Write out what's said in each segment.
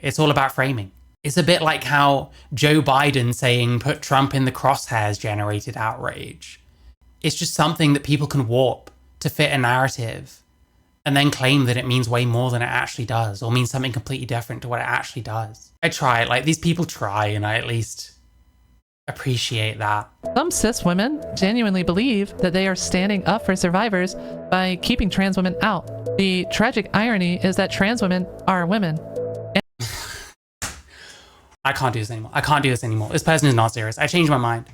It's all about framing. It's a bit like how Joe Biden saying put Trump in the crosshairs generated outrage. It's just something that people can warp to fit a narrative and then claim that it means way more than it actually does, or means something completely different to what it actually does. I try, like, these people try, and I at least appreciate that. Some cis women genuinely believe that they are standing up for survivors by keeping trans women out. The tragic irony is that trans women are women. I can't do this anymore. I can't do this anymore. This person is not serious. I changed my mind.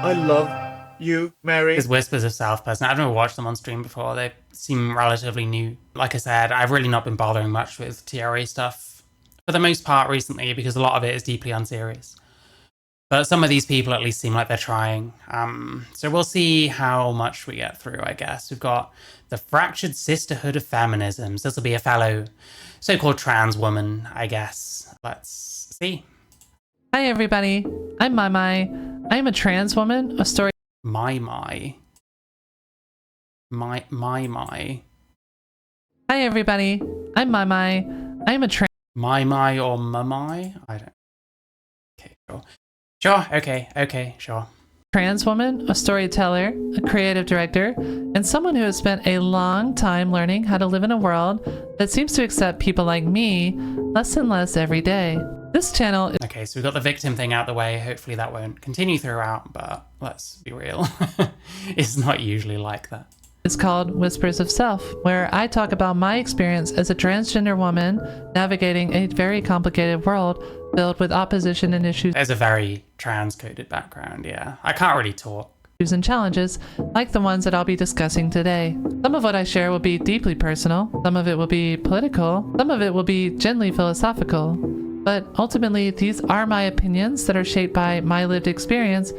I love you, Mary. This Whispers of Self person, I've never watched them on stream before. They seem relatively new. Like I said, I've really not been bothering much with TRA stuff for the most part recently, because a lot of it is deeply unserious. But some of these people at least seem like they're trying. So we'll see how much we get through, I guess. We've got the Fractured Sisterhood of Feminisms. This will be a fellow so-called trans woman, I guess. Let's see. Hi everybody, I'm Mai. I am a trans woman, a story. My. Hi everybody, I'm Mai. I am a trans. My or Mamai? I don't. Okay, sure. Sure, okay, sure. Trans woman, a storyteller, a creative director, and someone who has spent a long time learning how to live in a world that seems to accept people like me less and less every day. This channel is Okay, so we've got the victim thing out the way. Hopefully that won't continue throughout, but let's be real. It's not usually like that. called Whispers of Self, where I talk about my experience as a transgender woman navigating a very complicated world filled with opposition and issues. There's a very trans-coded background, yeah. I can't really talk. And challenges like the ones that I'll be discussing today. Some of what I share will be deeply personal, some of it will be political, some of it will be gently philosophical, but ultimately these are my opinions that are shaped by my lived experience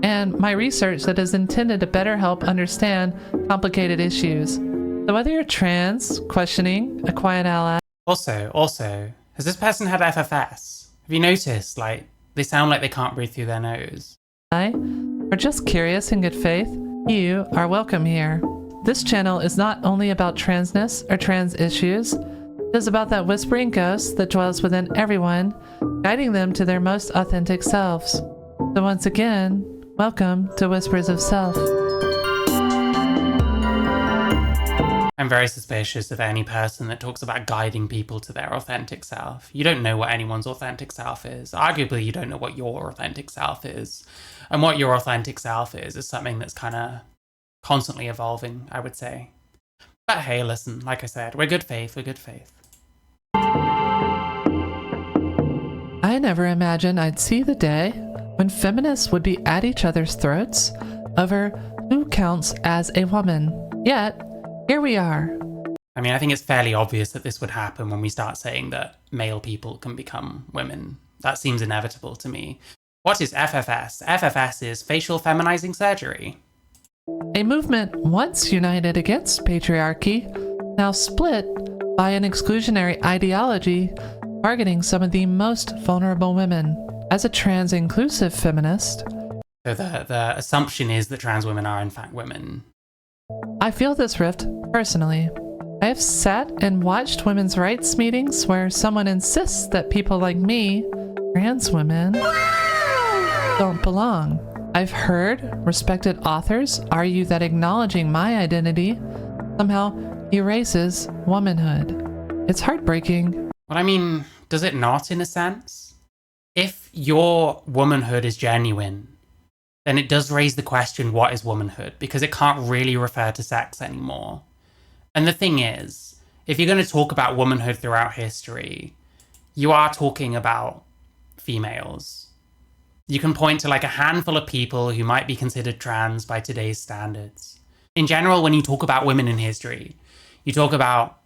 and my research that is intended to better help understand complicated issues. So whether you're trans, questioning, a quiet ally. Also, has this person had FFS? Have you noticed, like, they sound like they can't breathe through their nose? Or just curious in good faith, you are welcome here. This channel is not only about transness or trans issues, it is about that whispering ghost that dwells within everyone, guiding them to their most authentic selves. So once again, welcome to Whispers of Self. I'm very suspicious of any person that talks about guiding people to their authentic self. You don't know what anyone's authentic self is. Arguably, you don't know what your authentic self is. And what your authentic self is something that's kind of constantly evolving, I would say. But hey, listen, like I said, we're good faith. I never imagined I'd see the day when feminists would be at each other's throats over who counts as a woman. Yet, here we are. I mean, I think it's fairly obvious that this would happen when we start saying that male people can become women. That seems inevitable to me. What is FFS? FFS is facial feminizing surgery. A movement once united against patriarchy, now split by an exclusionary ideology targeting some of the most vulnerable women. As a trans-inclusive feminist, So the assumption is that trans women are in fact women. I feel this rift personally. I have sat and watched women's rights meetings where someone insists that people like me, trans women, don't belong. I've heard respected authors argue that acknowledging my identity somehow erases womanhood. It's heartbreaking. Well, I mean, does it not in a sense? If your womanhood is genuine, then it does raise the question, what is womanhood? Because it can't really refer to sex anymore. And the thing is, if you're going to talk about womanhood throughout history, you are talking about females. You can point to like a handful of people who might be considered trans by today's standards. In general, when you talk about women in history, you talk about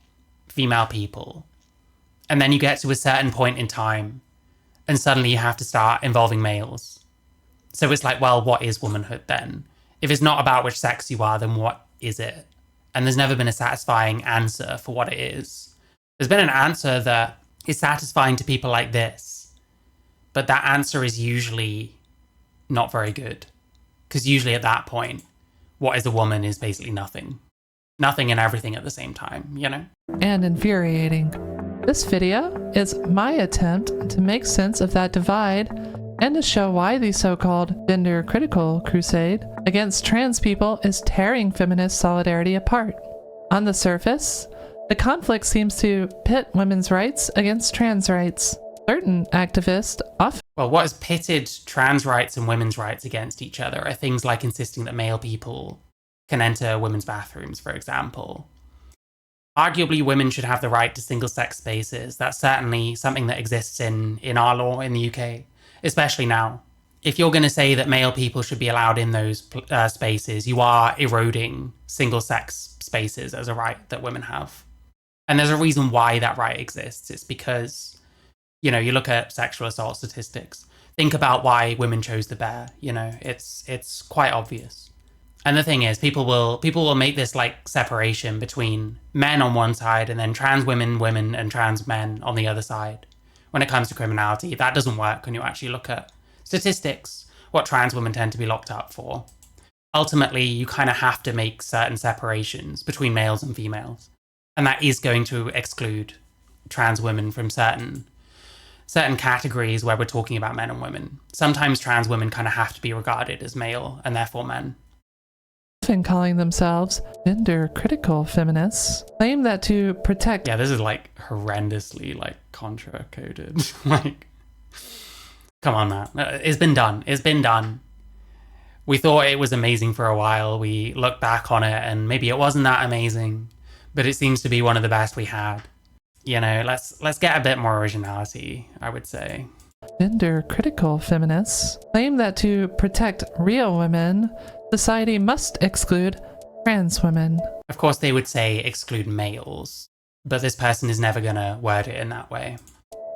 female people. And then you get to a certain point in time, and suddenly you have to start involving males. So it's like, well, what is womanhood then? If it's not about which sex you are, then what is it? And there's never been a satisfying answer for what it is. There's been an answer that is satisfying to people like this, but that answer is usually not very good. Because usually at that point, what is a woman is basically nothing. Nothing and everything at the same time, you know? And infuriating. This video is my attempt to make sense of that divide and to show why the so-called gender-critical crusade against trans people is tearing feminist solidarity apart. On the surface, the conflict seems to pit women's rights against trans rights. Certain activists often... Well, what has pitted trans rights and women's rights against each other are things like insisting that male people can enter women's bathrooms, for example. Arguably, women should have the right to single-sex spaces. That's certainly something that exists in our law in the UK, especially now. If you're going to say that male people should be allowed in those spaces, you are eroding single-sex spaces as a right that women have. And there's a reason why that right exists. It's because, you know, you look at sexual assault statistics. Think about why women chose the bear. You know, it's quite obvious. And the thing is, people will make this like separation between men on one side and then trans women, and trans men on the other side. When it comes to criminality, that doesn't work when you actually look at statistics, what trans women tend to be locked up for. Ultimately, you kind of have to make certain separations between males and females. And that is going to exclude trans women from certain categories where we're talking about men and women. Sometimes trans women kind of have to be regarded as male and therefore men. Often calling themselves gender-critical feminists, claim that to protect... Yeah, this is like horrendously like contra-coded. Like, come on, man. It's been done. It's been done. We thought it was amazing for a while. We looked back on it and maybe it wasn't that amazing, but it seems to be one of the best we had. You know, let's get a bit more originality, I would say. Gender-critical feminists claim that to protect real women, society must exclude trans women. Of course, they would say exclude males, but this person is never going to word it in that way.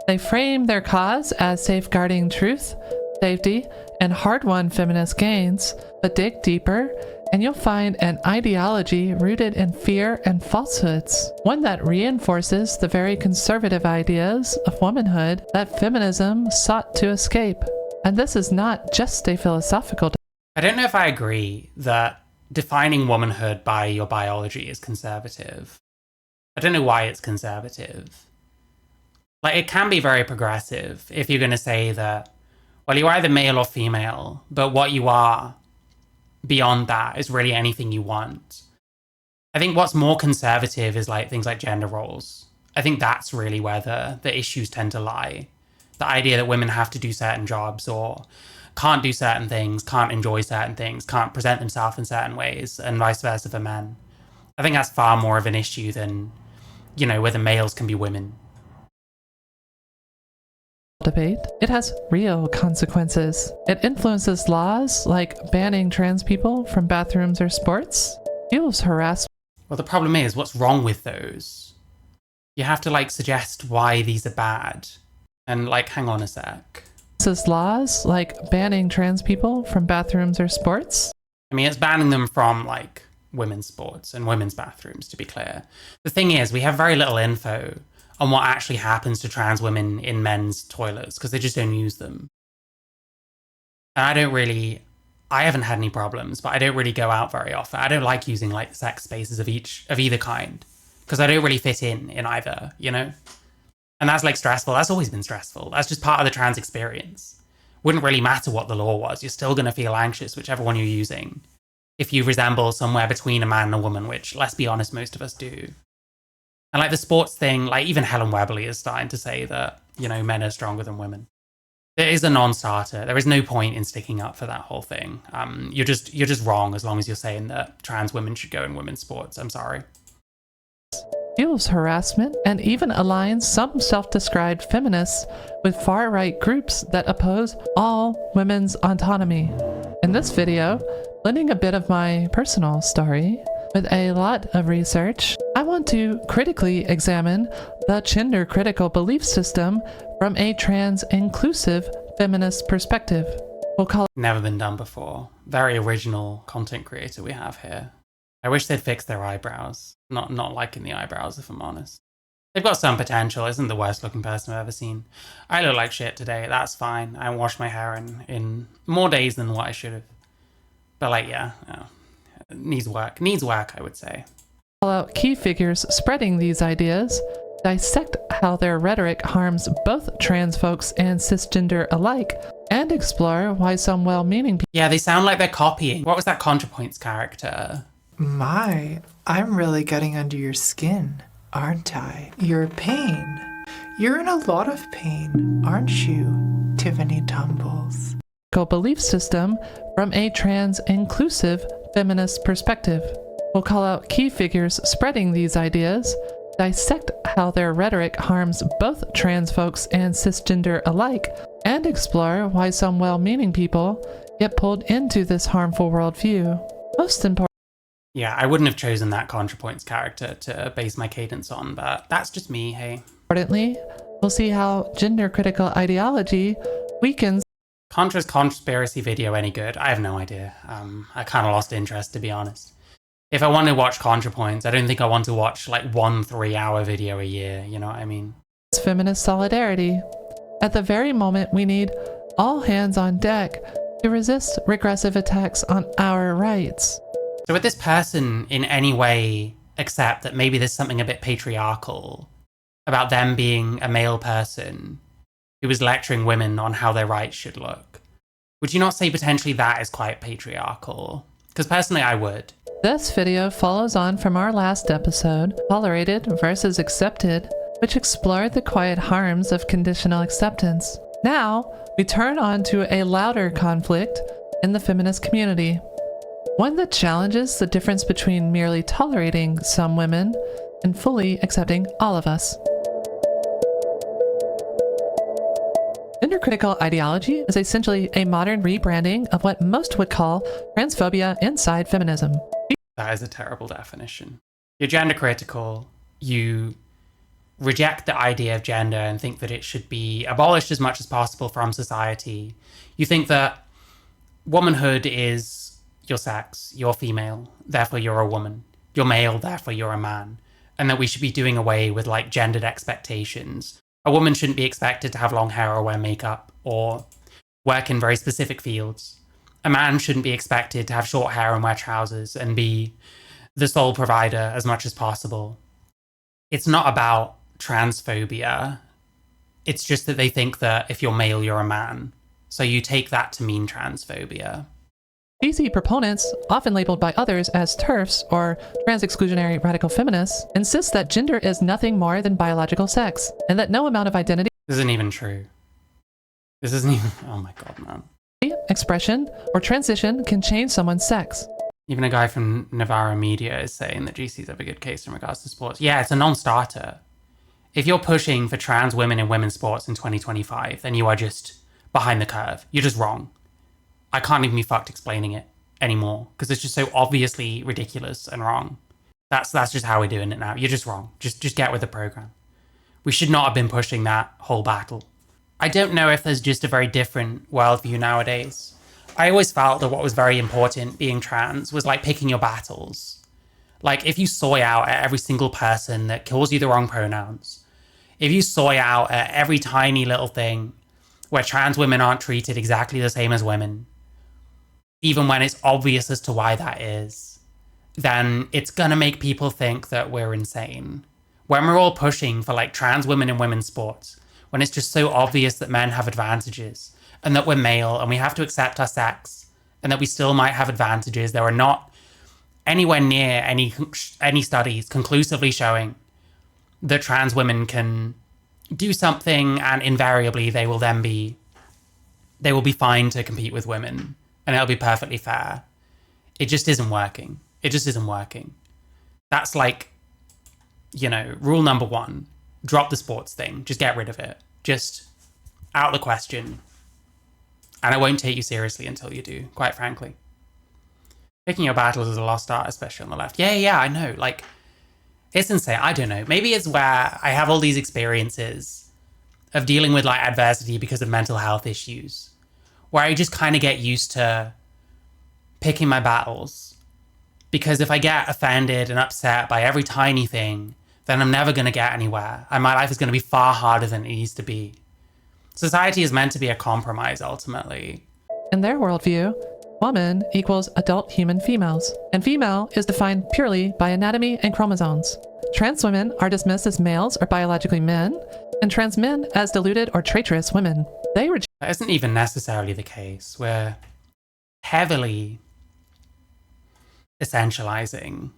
They frame their cause as safeguarding truth, safety, and hard-won feminist gains, but dig deeper and you'll find an ideology rooted in fear and falsehoods, one that reinforces the very conservative ideas of womanhood that feminism sought to escape. And this is not just a philosophical... I don't know if I agree that defining womanhood by your biology is conservative. I don't know why it's conservative. Like, it can be very progressive if you're going to say that, well, you're either male or female, but what you are beyond that is really anything you want. I think what's more conservative is like things like gender roles. I think that's really where the issues tend to lie. The idea that women have to do certain jobs or can't do certain things, can't enjoy certain things, can't present themselves in certain ways, and vice versa for men. I think that's far more of an issue than, you know, whether males can be women. Debate. It has real consequences. It influences laws like banning trans people from bathrooms or sports, fuels harassment. Well, the problem is, what's wrong with those? You have to like suggest why these are bad. And like, hang on a sec. Laws like banning trans people from bathrooms or sports. I mean, it's banning them from like women's sports and women's bathrooms, to be clear. The thing is, we have very little info on what actually happens to trans women in men's toilets because they just don't use them. And I haven't had any problems, but I don't really go out very often. I don't like using like sex spaces of either kind because I don't really fit in either, you know? And that's like stressful. That's always been stressful. That's just part of the trans experience. Wouldn't really matter what the law was. You're still going to feel anxious, whichever one you're using, if you resemble somewhere between a man and a woman, which, let's be honest, most of us do. And like the sports thing, like even Helen Webley is starting to say that, you know, men are stronger than women. It is a non-starter. There is no point in sticking up for that whole thing. You're just wrong as long as you're saying that trans women should go in women's sports. I'm sorry. Fuels harassment and even aligns some self-described feminists with far-right groups that oppose all women's autonomy. In this video, blending a bit of my personal story with a lot of research, I want to critically examine the gender-critical belief system from a trans-inclusive feminist perspective. We'll call it... Never been done before. Very original content creator we have here. I wish they'd fix their eyebrows. Not liking the eyebrows, if I'm honest. They've got some potential. Isn't the worst looking person I've ever seen. I look like shit today. That's fine. I washed my hair in more days than what I should have. But like, yeah. Needs work, I would say. Call out key figures spreading these ideas, dissect how their rhetoric harms both trans folks and cisgender alike, and explore why some well-meaning people. Yeah, they sound like they're copying. What was that ContraPoints character? My, I'm really getting under your skin, aren't I? Your pain. You're in a lot of pain, aren't you, Tiffany Tumbles? Belief system from a trans-inclusive feminist perspective. We'll call out key figures spreading these ideas, dissect how their rhetoric harms both trans folks and cisgender alike, and explore why some well-meaning people get pulled into this harmful worldview. Most Yeah, I wouldn't have chosen that ContraPoints character to base my cadence on, but that's just me, hey. importantly, we'll see how gender-critical ideology weakens. Contra's conspiracy video any good? I have no idea. I kind of lost interest, to be honest. If I want to watch ContraPoints, I don't think I want to watch like 1 3-hour video a year, you know what I mean? Feminist solidarity. At the very moment we need all hands on deck to resist regressive attacks on our rights. So would this person in any way accept that maybe there's something a bit patriarchal about them being a male person who was lecturing women on how their rights should look? Would you not say potentially that is quite patriarchal? Because personally I would. This video follows on from our last episode, Tolerated versus Accepted, which explored the quiet harms of conditional acceptance. Now, we turn on to a louder conflict in the feminist community. One that challenges the difference between merely tolerating some women and fully accepting all of us. Gender-critical ideology is essentially a modern rebranding of what most would call transphobia inside feminism. That is a terrible definition. You're gender critical, you reject the idea of gender and think that it should be abolished as much as possible from society. You think that womanhood is your sex, you're female, therefore you're a woman. You're male, therefore you're a man. And that we should be doing away with like gendered expectations. A woman shouldn't be expected to have long hair or wear makeup or work in very specific fields. A man shouldn't be expected to have short hair and wear trousers and be the sole provider as much as possible. It's not about transphobia. It's just that they think that if you're male, you're a man. So you take that to mean transphobia. DC proponents, often labeled by others as TERFs or trans-exclusionary radical feminists, insist that gender is nothing more than biological sex, and that no amount of identity, This isn't even true. This isn't even... Oh my god, man. expression, or transition can change someone's sex. Even a guy from Navarro Media is saying that GCs have a good case in regards to sports. Yeah, it's a non-starter. If you're pushing for trans women in women's sports in 2025, then you are just behind the curve. You're just wrong. I can't even be fucked explaining it anymore because it's just so obviously ridiculous and wrong. That's just how we're doing it now. You're just wrong. Just get with the program. We should not have been pushing that whole battle. I don't know if there's just a very different worldview nowadays. I always felt that what was very important being trans was like picking your battles. Like if you soy out at every single person that calls you the wrong pronouns, if you soy out at every tiny little thing where trans women aren't treated exactly the same as women, even when it's obvious as to why that is, then it's gonna make people think that we're insane. When we're all pushing for like trans women in women's sports, when it's just so obvious that men have advantages and that we're male and we have to accept our sex and that we still might have advantages, there are not anywhere near any studies conclusively showing that trans women can do something and invariably they will be fine to compete with women and it'll be perfectly fair. It just isn't working. It just isn't working. That's like, you know, rule number 1, drop the sports thing. Just get rid of it. Just out of the question. And I won't take you seriously until you do, quite frankly. Picking your battles is a lost art, especially on the left. Yeah, I know. Like, it's insane. I don't know. Maybe it's where I have all these experiences of dealing with like adversity because of mental health issues, where I just kind of get used to picking my battles. Because if I get offended and upset by every tiny thing, then I'm never going to get anywhere. And my life is going to be far harder than it needs to be. Society is meant to be a compromise, ultimately. In their worldview, Woman equals adult human females, and female is defined purely by anatomy and chromosomes. Trans women are dismissed as males or biologically men, and trans men as deluded or traitorous women. They reject That isn't even necessarily the case. We're heavily essentializing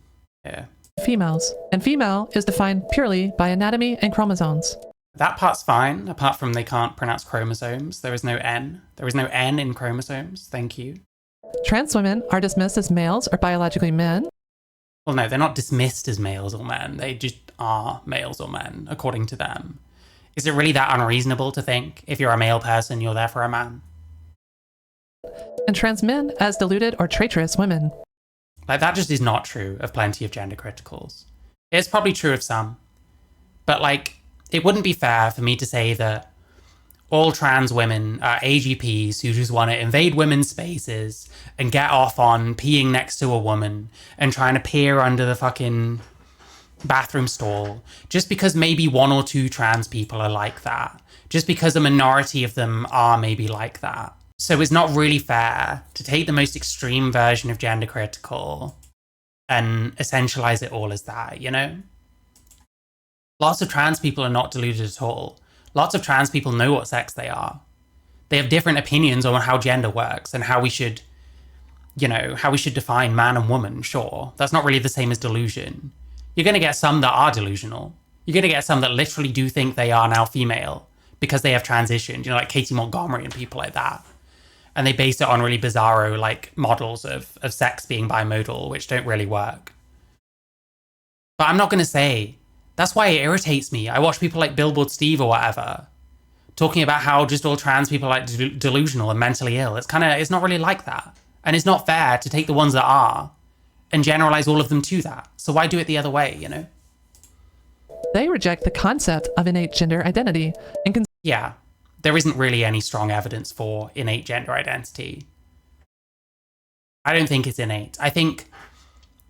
here. females, and female is defined purely by anatomy and chromosomes. That part's fine, apart from they can't pronounce chromosomes. There is no N. There is no N in chromosomes. Thank you. Trans women are dismissed as males or biologically men. Well, no, they're not dismissed as males or men. They just are males or men, according to them. Is it really that unreasonable to think if you're a male person, you're there for a man? And trans men as deluded or traitorous women. Like, that just is not true of plenty of gender criticals. It's probably true of some. But, like, it wouldn't be fair for me to say that all trans women are AGPs who just want to invade women's spaces and get off on peeing next to a woman and trying to peer under the fucking bathroom stall just because maybe one or two trans people are like that. Just because a minority of them are maybe like that. So it's not really fair to take the most extreme version of gender critical and essentialize it all as that, you know? Lots of trans people are not deluded at all. Lots of trans people know what sex they are. They have different opinions on how gender works and how we should, you know, how we should define man and woman, sure. That's not really the same as delusion. You're going to get some that are delusional. You're going to get some that literally do think they are now female because they have transitioned, you know, like Katie Montgomery and people like that. And they base it on really bizarro, like, models of sex being bimodal, which don't really work. But I'm not going to say... That's why it irritates me. I watch people like Billboard Steve or whatever talking about how just all trans people are like delusional and mentally ill. It's not really like that. And it's not fair to take the ones that are and generalize all of them to that. So why do it the other way, you know? They reject the concept of innate gender identity and Yeah, there isn't really any strong evidence for innate gender identity. I don't think it's innate. I think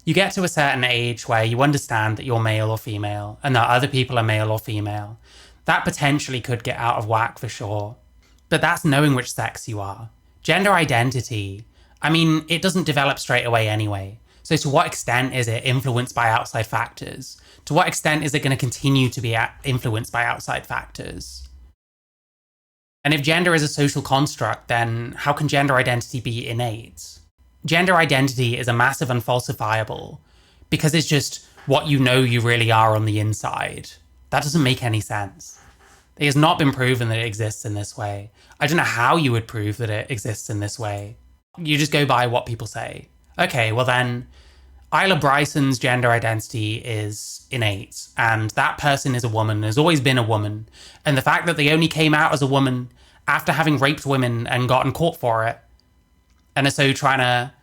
you get to a certain age where you understand that you're male or female and that other people are male or female. That potentially could get out of whack for sure. But that's knowing which sex you are. Gender identity, I mean, it doesn't develop straight away anyway. So to what extent is it influenced by outside factors? To what extent is it going to continue to be influenced by outside factors? And if gender is a social construct, then how can gender identity be innate? Gender identity is a massive unfalsifiable because it's just what you know you really are on the inside. That doesn't make any sense. It has not been proven that it exists in this way. I don't know how you would prove that it exists in this way. You just go by what people say. Okay, well then, Isla Bryson's gender identity is innate, and that person is a woman, has always been a woman, and the fact that they only came out as a woman after having raped women and gotten caught for it, and are so trying to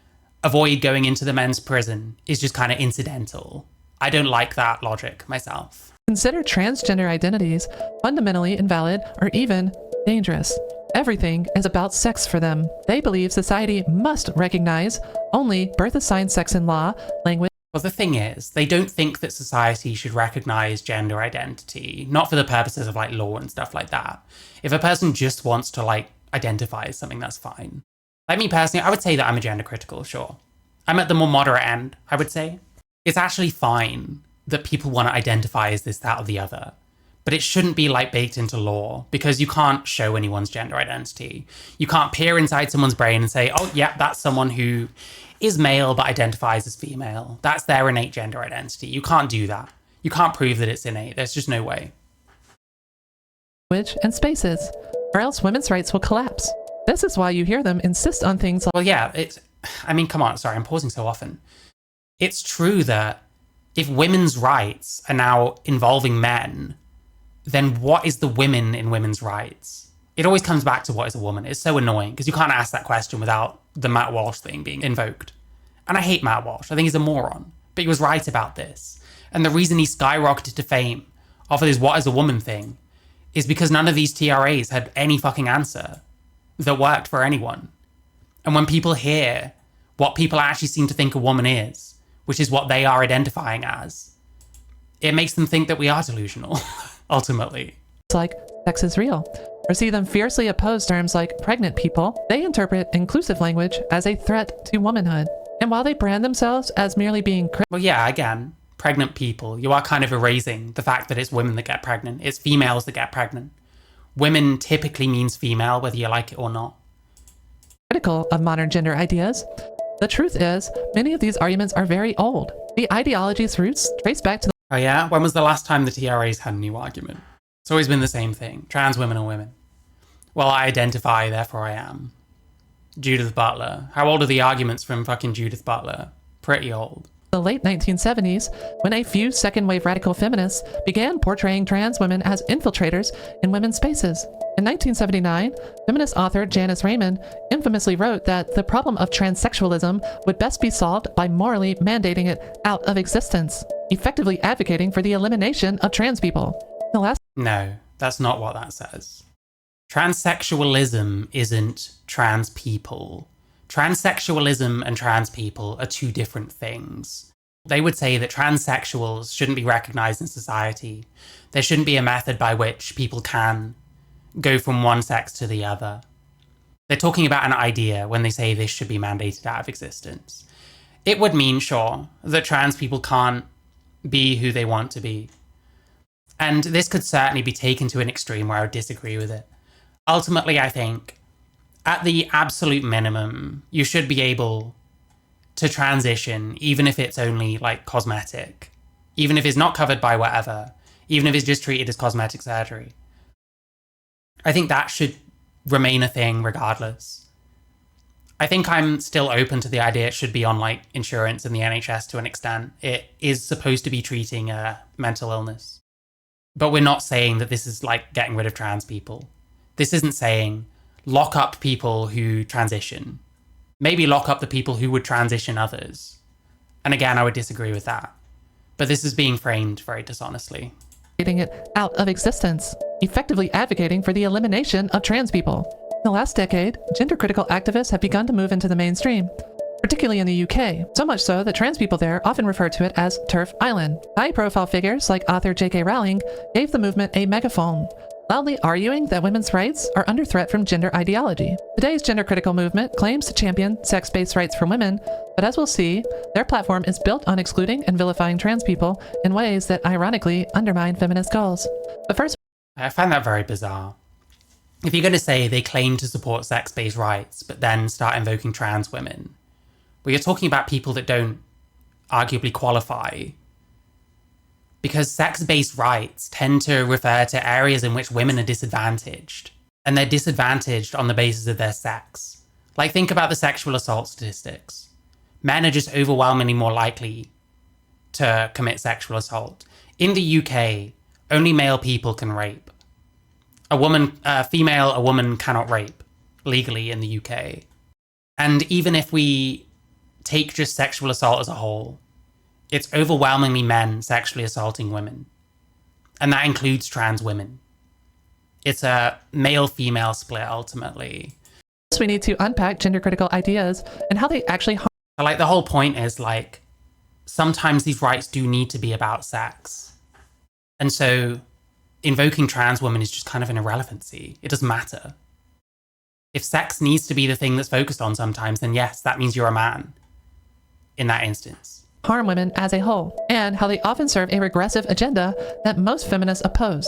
avoid going into the men's prison is just kind of incidental. I don't like that logic myself. consider transgender identities fundamentally invalid or even dangerous. Everything is about sex for them. They believe society must recognize only birth-assigned sex in law, language. Well, the thing is, they don't think that society should recognize gender identity, not for the purposes of like law and stuff like that. If a person just wants to like identify as something, that's fine. Like me personally, I would say that I'm a gender critical, sure. I'm at the more moderate end, I would say. It's actually fine that people want to identify as this, that, or the other. But it shouldn't be like baked into law because you can't show anyone's gender identity. You can't peer inside someone's brain and say, oh yeah, that's someone who is male but identifies as female. That's their innate gender identity. You can't do that. You can't prove that it's innate. There's just no way. And spaces, or else women's rights will collapse. This is why you hear them insist on things like, Well, yeah, I mean, come on, sorry, I'm pausing so often. It's true that if women's rights are now involving men, then what is the women in women's rights? It always comes back to what is a woman. It's so annoying because you can't ask that question without the Matt Walsh thing being invoked. And I hate Matt Walsh. I think he's a moron. But he was right about this. And the reason he skyrocketed to fame off of this what is a woman thing is because none of these TRAs had any fucking answer that worked for anyone. And when people hear what people actually seem to think a woman is, which is what they are identifying as, it makes them think that we are delusional, ultimately. like sex is real. or see them fiercely oppose terms like pregnant people, they interpret inclusive language as a threat to womanhood. And while they brand themselves as merely being Well, yeah, again, pregnant people, you are kind of erasing the fact that it's women that get pregnant. It's females that get pregnant. Women typically means female, whether you like it or not. critical of modern gender ideas, the truth is, many of these arguments are very old. The ideology's roots trace back to the Oh yeah? When was the last time the TRA's had a new argument? It's always been the same thing. Trans women are women. Well, I identify, therefore I am. Judith Butler. How old are the arguments from fucking Judith Butler? Pretty old. late 1970s, when a few second-wave radical feminists began portraying trans women as infiltrators in women's spaces. In 1979, feminist author Janice Raymond infamously wrote that the problem of transsexualism would best be solved by morally mandating it out of existence, effectively advocating for the elimination of trans people. The last No, that's not what that says. Transsexualism isn't trans people. Transsexualism and trans people are two different things. They would say that transsexuals shouldn't be recognized in society. There shouldn't be a method by which people can go from one sex to the other. They're talking about an idea when they say this should be mandated out of existence. It would mean, sure, that trans people can't be who they want to be. And this could certainly be taken to an extreme where I would disagree with it. Ultimately, I think, at the absolute minimum, you should be able to transition, even if it's only like cosmetic, even if it's not covered by whatever, even if it's just treated as cosmetic surgery. I think that should remain a thing regardless. I think I'm still open to the idea it should be on like insurance and the NHS to an extent. It is supposed to be treating a mental illness. But we're not saying that this is like getting rid of trans people. This isn't saying lock up people who transition. Maybe lock up the people who would transition others. And again, I would disagree with that. But this is being framed very dishonestly. getting it out of existence, effectively advocating for the elimination of trans people. In the last decade, gender-critical activists have begun to move into the mainstream, particularly in the UK, so much so that trans people there often refer to it as TERF Island. High-profile figures like author J.K. Rowling gave the movement a megaphone, loudly arguing that women's rights are under threat from gender ideology. Today's gender-critical movement claims to champion sex-based rights for women, but as we'll see, their platform is built on excluding and vilifying trans people in ways that ironically undermine feminist goals. But first, I find that very bizarre. If you're going to say they claim to support sex-based rights, but then start invoking trans women, well, you're talking about people that don't arguably qualify. Because sex-based rights tend to refer to areas in which women are disadvantaged. And they're disadvantaged on the basis of their sex. Like, think about the sexual assault statistics. Men are just overwhelmingly more likely to commit sexual assault. In the UK, only male people can rape. A woman cannot rape legally in the UK. And even if we take just sexual assault as a whole, it's overwhelmingly men sexually assaulting women. And that includes trans women. It's a male-female split, ultimately. we need to unpack gender-critical ideas and how they actually harm. Like, the whole point is, like, sometimes these rights do need to be about sex. And so invoking trans women is just kind of an irrelevancy. It doesn't matter. If sex needs to be the thing that's focused on sometimes, then yes, that means you're a man in that instance. Harm women as a whole, and how they often serve a regressive agenda that most feminists oppose.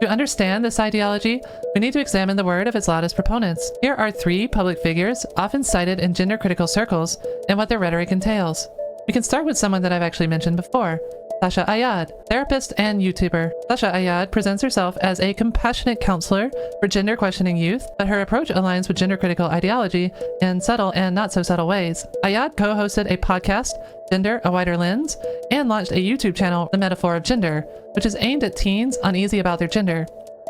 To understand this ideology, we need to examine the word of its loudest proponents. Here are 3 public figures often cited in gender-critical circles and what their rhetoric entails. We can start with someone that I've actually mentioned before, Sasha Ayad, therapist and YouTuber. Sasha Ayad presents herself as a compassionate counselor for gender-questioning youth, but her approach aligns with gender-critical ideology in subtle and not-so-subtle ways. Ayad co-hosted a podcast, Gender, A Wider Lens, and launched a YouTube channel, The Metaphor of Gender, which is aimed at teens uneasy about their gender.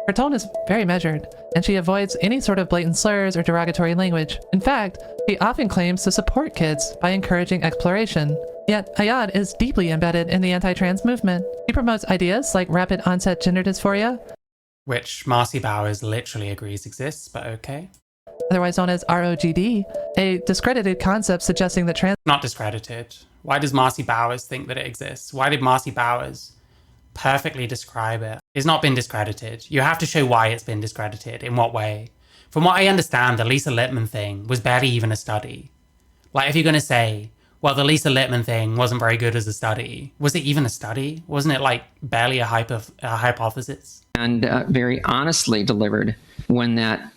Her tone is very measured, and she avoids any sort of blatant slurs or derogatory language. In fact, she often claims to support kids by encouraging exploration. Yet, Ayad is deeply embedded in the anti-trans movement. He promotes ideas like rapid onset gender dysphoria, Which Marcy Bowers literally agrees exists, but okay. otherwise known as ROGD, a discredited concept suggesting that trans Not discredited. Why does Marcy Bowers think that it exists? Why did Marcy Bowers perfectly describe it. It's not been discredited. You have to show why it's been discredited. In what way? From what I understand, the Lisa Littman thing was barely even a study. Like, if you're going to say, well, the Lisa Littman thing wasn't very good as a study, was it even a study? Wasn't it like barely a hypothesis? And very honestly delivered when that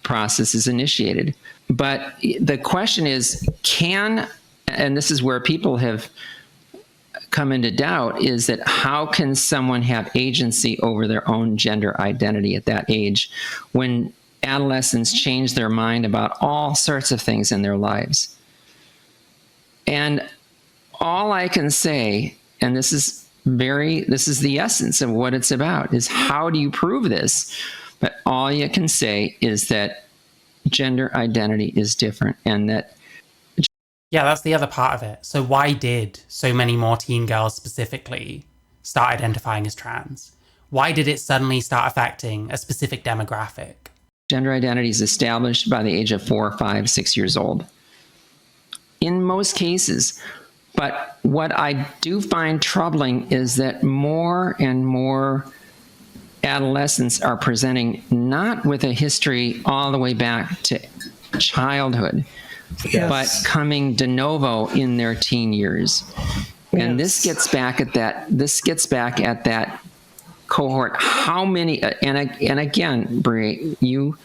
process is initiated. But the question is, and this is where people have come into doubt, is that how can someone have agency over their own gender identity at that age when adolescents change their mind about all sorts of things in their lives? And all I can say, and this is the essence of what it's about, is how do you prove this? But all you can say is that gender identity is different, and that... Yeah, that's the other part of it. So why did so many more teen girls specifically start identifying as trans? Why did it suddenly start affecting a specific demographic? Gender identity is established by the age of 4, 5, 6 years old. In most cases. But what I do find troubling is that more and more adolescents are presenting not with a history all the way back to childhood, Yes. but coming de novo in their teen years. And this gets back at that cohort. How many, and again, Brie, you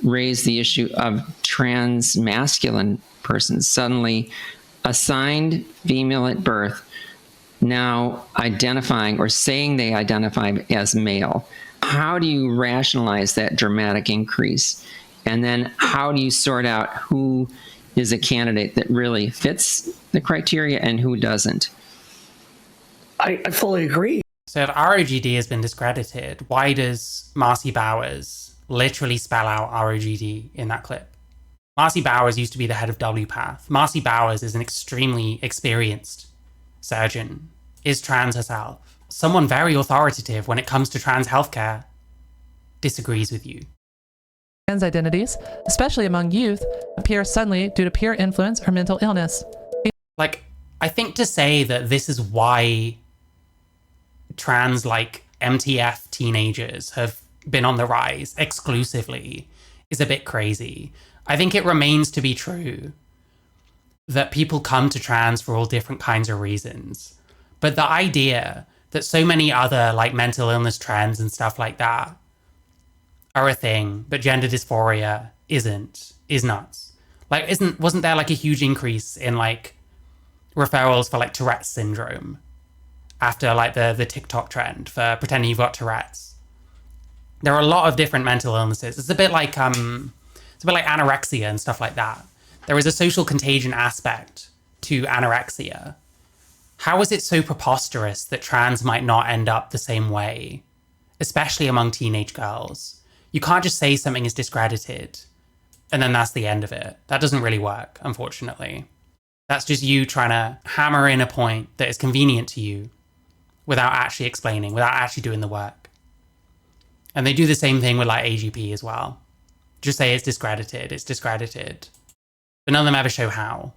raised the issue of trans masculine persons suddenly assigned female at birth, now identifying or saying they identify as male. How do you rationalize that dramatic increase? And then how do you sort out who is a candidate that really fits the criteria and who doesn't? I fully agree. So if ROGD has been discredited, why does Marcy Bowers literally spell out ROGD in that clip? Marcy Bowers used to be the head of WPATH. Marcy Bowers is an extremely experienced surgeon, is trans herself. Someone very authoritative when it comes to trans healthcare disagrees with you. Trans identities, especially among youth, appear suddenly due to peer influence or mental illness. Like, I think to say that this is why trans, like, MTF teenagers have been on the rise exclusively is a bit crazy. I think it remains to be true that people come to trans for all different kinds of reasons. But the idea that so many other, like, mental illness trends and stuff like that are a thing, but gender dysphoria isn't, is nuts. Like, wasn't there, like, a huge increase in, like, referrals for, like, Tourette's syndrome after, like, the TikTok trend for pretending you've got Tourette's? There are a lot of different mental illnesses. It's a bit like anorexia and stuff like that. There is a social contagion aspect to anorexia. How is it so preposterous that trans might not end up the same way, especially among teenage girls? You can't just say something is discredited and then that's the end of it. That doesn't really work, unfortunately. That's just you trying to hammer in a point that is convenient to you without actually explaining, without actually doing the work. And they do the same thing with, like, AGP as well. Just say it's discredited, but none of them ever show how.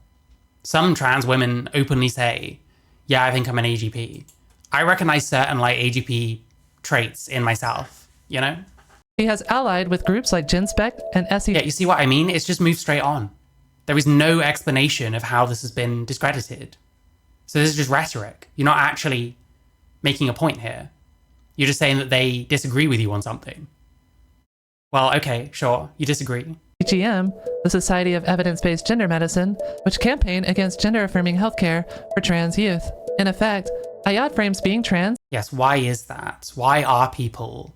Some trans women openly say, yeah, I think I'm an AGP. I recognize certain, like, AGP traits in myself, you know? He has allied with groups like GenSpec and SE. Yeah, you see what I mean? It's just moved straight on. There is no explanation of how this has been discredited. So this is just rhetoric. You're not actually making a point here. You're just saying that they disagree with you on something. Well, okay, sure, you disagree. CGM, the Society of Evidence-Based Gender Medicine, which campaign against gender-affirming healthcare for trans youth. In effect, Ayad frames being trans. Yes, why is that? Why are people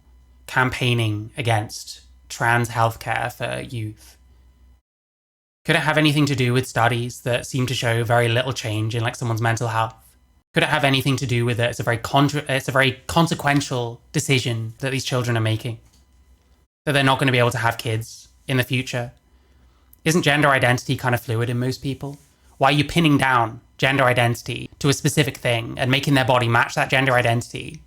campaigning against trans healthcare for youth? Could it have anything to do with studies that seem to show very little change in, like, someone's mental health? Could it have anything to do with it? It's a very consequential decision that these children are making, that they're not going to be able to have kids in the future. Isn't gender identity kind of fluid in most people? Why are you pinning down gender identity to a specific thing and making their body match that gender identity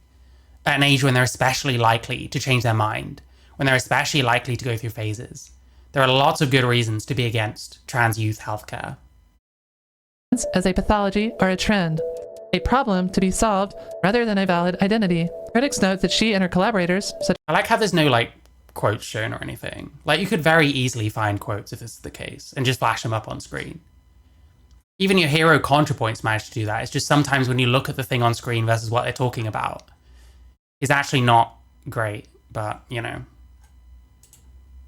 at an age when they're especially likely to change their mind, when they're especially likely to go through phases? There are lots of good reasons to be against trans youth healthcare. As a pathology or a trend. a problem to be solved rather than a valid identity. Critics note that she and her collaborators, such I like how there's no like quotes shown or anything. Like you could very easily find quotes if this is the case and just flash them up on screen. Even your hero contrapoints manage to do that. It's just sometimes when you look at the thing on screen versus what they're talking about, it's actually not great, but you know.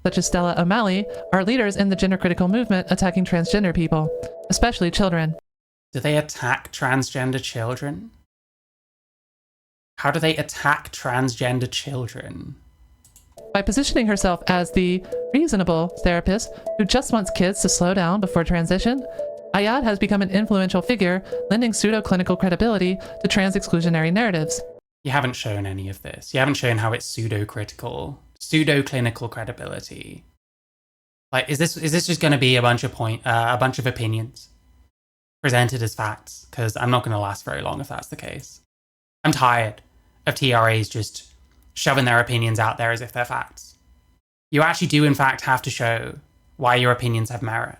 such as Stella O'Malley, are leaders in the gender critical movement attacking transgender people, especially children. Do they attack transgender children? How do they attack transgender children? By positioning herself as the reasonable therapist who just wants kids to slow down before transition, Ayad has become an influential figure, lending pseudo-clinical credibility to trans-exclusionary narratives. You haven't shown any of this. You haven't shown how it's pseudo-clinical credibility. Like, is this just going to be a bunch of opinions presented as facts? Because I'm not going to last very long if that's the case. I'm tired of TRAs just shoving their opinions out there as if they're facts. You actually do, in fact, have to show why your opinions have merit.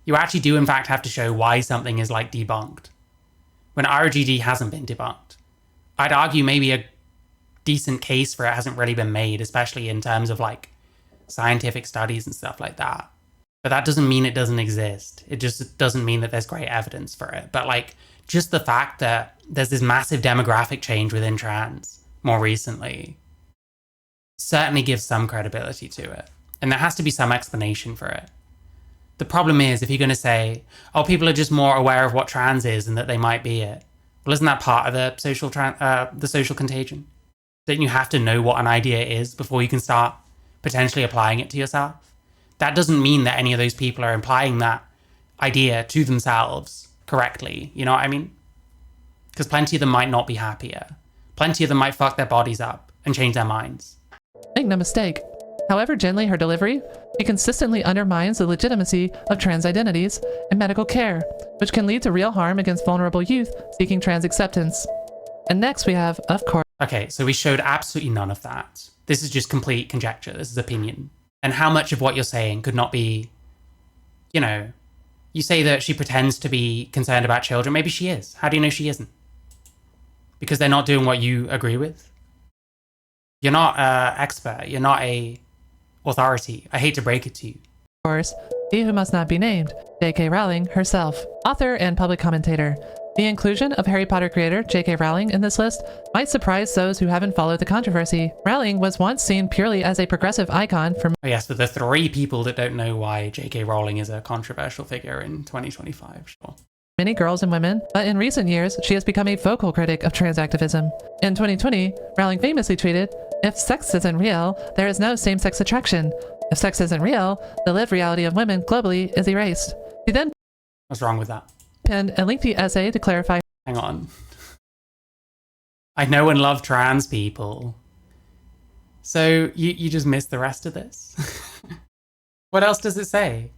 You actually do, in fact, have to show why something is, like, debunked. When RGD hasn't been debunked. I'd argue maybe a decent case for it hasn't really been made, especially in terms of, like, scientific studies and stuff like that. But that doesn't mean it doesn't exist. It just doesn't mean that there's great evidence for it. But, like, just the fact that there's this massive demographic change within trans more recently certainly gives some credibility to it. And there has to be some explanation for it. The problem is, if you're going to say, oh, people are just more aware of what trans is and that they might be it. Well, isn't that part of the social contagion? Don't you have to know what an idea is before you can start potentially applying it to yourself? That doesn't mean that any of those people are implying that idea to themselves correctly. You know what I mean? Because plenty of them might not be happier. Plenty of them might fuck their bodies up and change their minds. Make no mistake, however gently her delivery, she consistently undermines the legitimacy of trans identities and medical care, which can lead to real harm against vulnerable youth seeking trans acceptance. And next we have, of course... Okay, so we showed absolutely none of that. This is just complete conjecture. This is opinion. And how much of what you're saying could not be, you know, you say that she pretends to be concerned about children. Maybe she is. How do you know she isn't? Because they're not doing what you agree with? You're not an expert. You're not a authority. I hate to break it to you. Of course, he who must not be named, J.K. Rowling herself, author and public commentator. The inclusion of Harry Potter creator J.K. Rowling in this list might surprise those who haven't followed the controversy. Rowling was once seen purely as a progressive icon for... Oh yes, for the 3 people that don't know why J.K. Rowling is a controversial figure in 2025, sure. Many girls and women, but in recent years, she has become a vocal critic of trans activism. In 2020, Rowling famously tweeted, "If sex isn't real, there is no same-sex attraction. If sex isn't real, the lived reality of women globally is erased." She then What's wrong with that? penned a lengthy essay to clarify. Hang on. I know and love trans people. So you just missed the rest of this? What else does it say?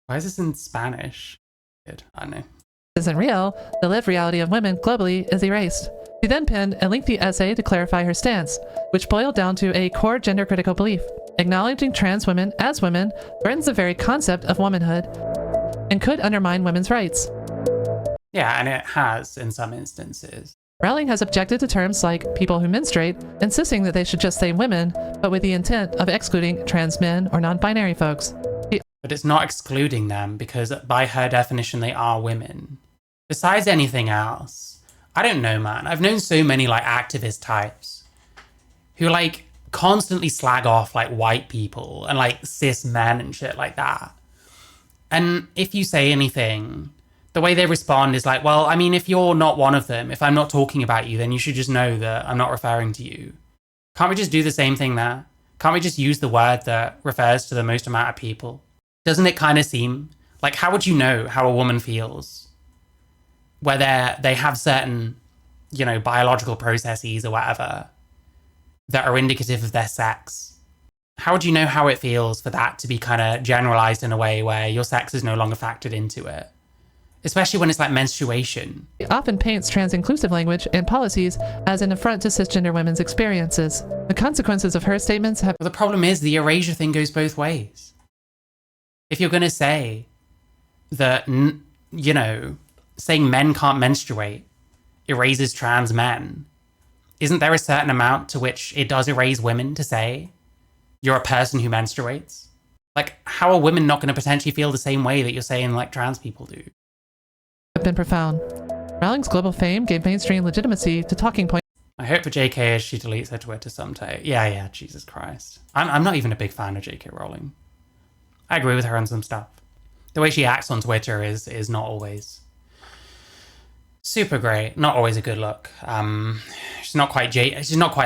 Why is this in Spanish? Good, I don't know. Isn't real, the lived reality of women globally is erased. She then penned a lengthy essay to clarify her stance, which boiled down to a core gender critical belief. Acknowledging trans women as women threatens the very concept of womanhood and could undermine women's rights. Yeah, and it has in some instances. Rowling has objected to terms like people who menstruate, insisting that they should just say women, but with the intent of excluding trans men or non-binary folks. But it's not excluding them because by her definition they are women. Besides anything else, I don't know, man. I've known so many like activist types who like constantly slag off like white people and like cis men and shit like that. And if you say anything, the way they respond is like, well, I mean, if you're not one of them, if I'm not talking about you, then you should just know that I'm not referring to you. Can't we just do the same thing there? Can't we just use the word that refers to the most amount of people? Doesn't it kind of seem like, how would you know how a woman feels? Where they have certain, you know, biological processes or whatever that are indicative of their sex. How would you know how it feels for that to be kind of generalized in a way where your sex is no longer factored into it? Especially when it's like menstruation. It often paints trans-inclusive language and policies as an affront to cisgender women's experiences. The consequences of her statements have... But the problem is the erasure thing goes both ways. If you're going to say that, you know, saying men can't menstruate erases trans men, isn't there a certain amount to which it does erase women to say, you're a person who menstruates? Like, how are women not going to potentially feel the same way that you're saying, like, trans people do? Have been profound. Rowling's global fame gave mainstream legitimacy to talking points. I hope for JK as she deletes her Twitter someday. Yeah, Jesus Christ. I'm not even a big fan of JK Rowling. I agree with her on some stuff. The way she acts on Twitter is not always super great. Not always a good look. She's not quite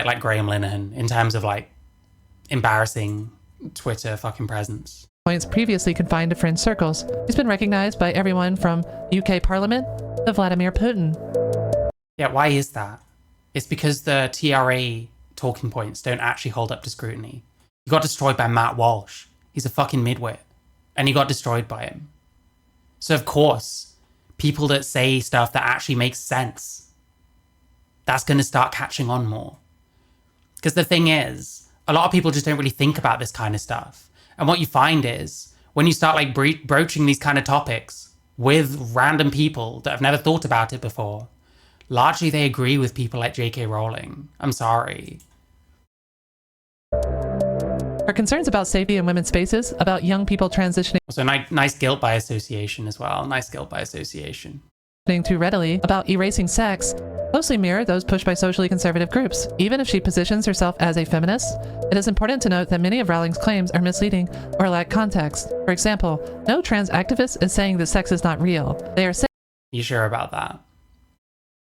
like Graham Linehan in terms of like embarrassing Twitter fucking presence. Points previously confined to fringe circles. He's been recognized by everyone from UK Parliament to Vladimir Putin. Yeah, why is that? It's because the TRA talking points don't actually hold up to scrutiny. You got destroyed by Matt Walsh. He's a fucking midwit. And you got destroyed by him. So of course, people that say stuff that actually makes sense, that's going to start catching on more. Because the thing is, a lot of people just don't really think about this kind of stuff. And what you find is, when you start like broaching these kind of topics with random people that have never thought about it before, largely they agree with people like J.K. Rowling. I'm sorry. Her concerns about safety in women's spaces, about young people transitioning So nice guilt by association as well. Nice guilt by association. too readily, about erasing sex, closely mirror those pushed by socially conservative groups. Even if she positions herself as a feminist, it is important to note that many of Rowling's claims are misleading or lack context. For example, no trans activist is saying that sex is not real. They are You sure about that?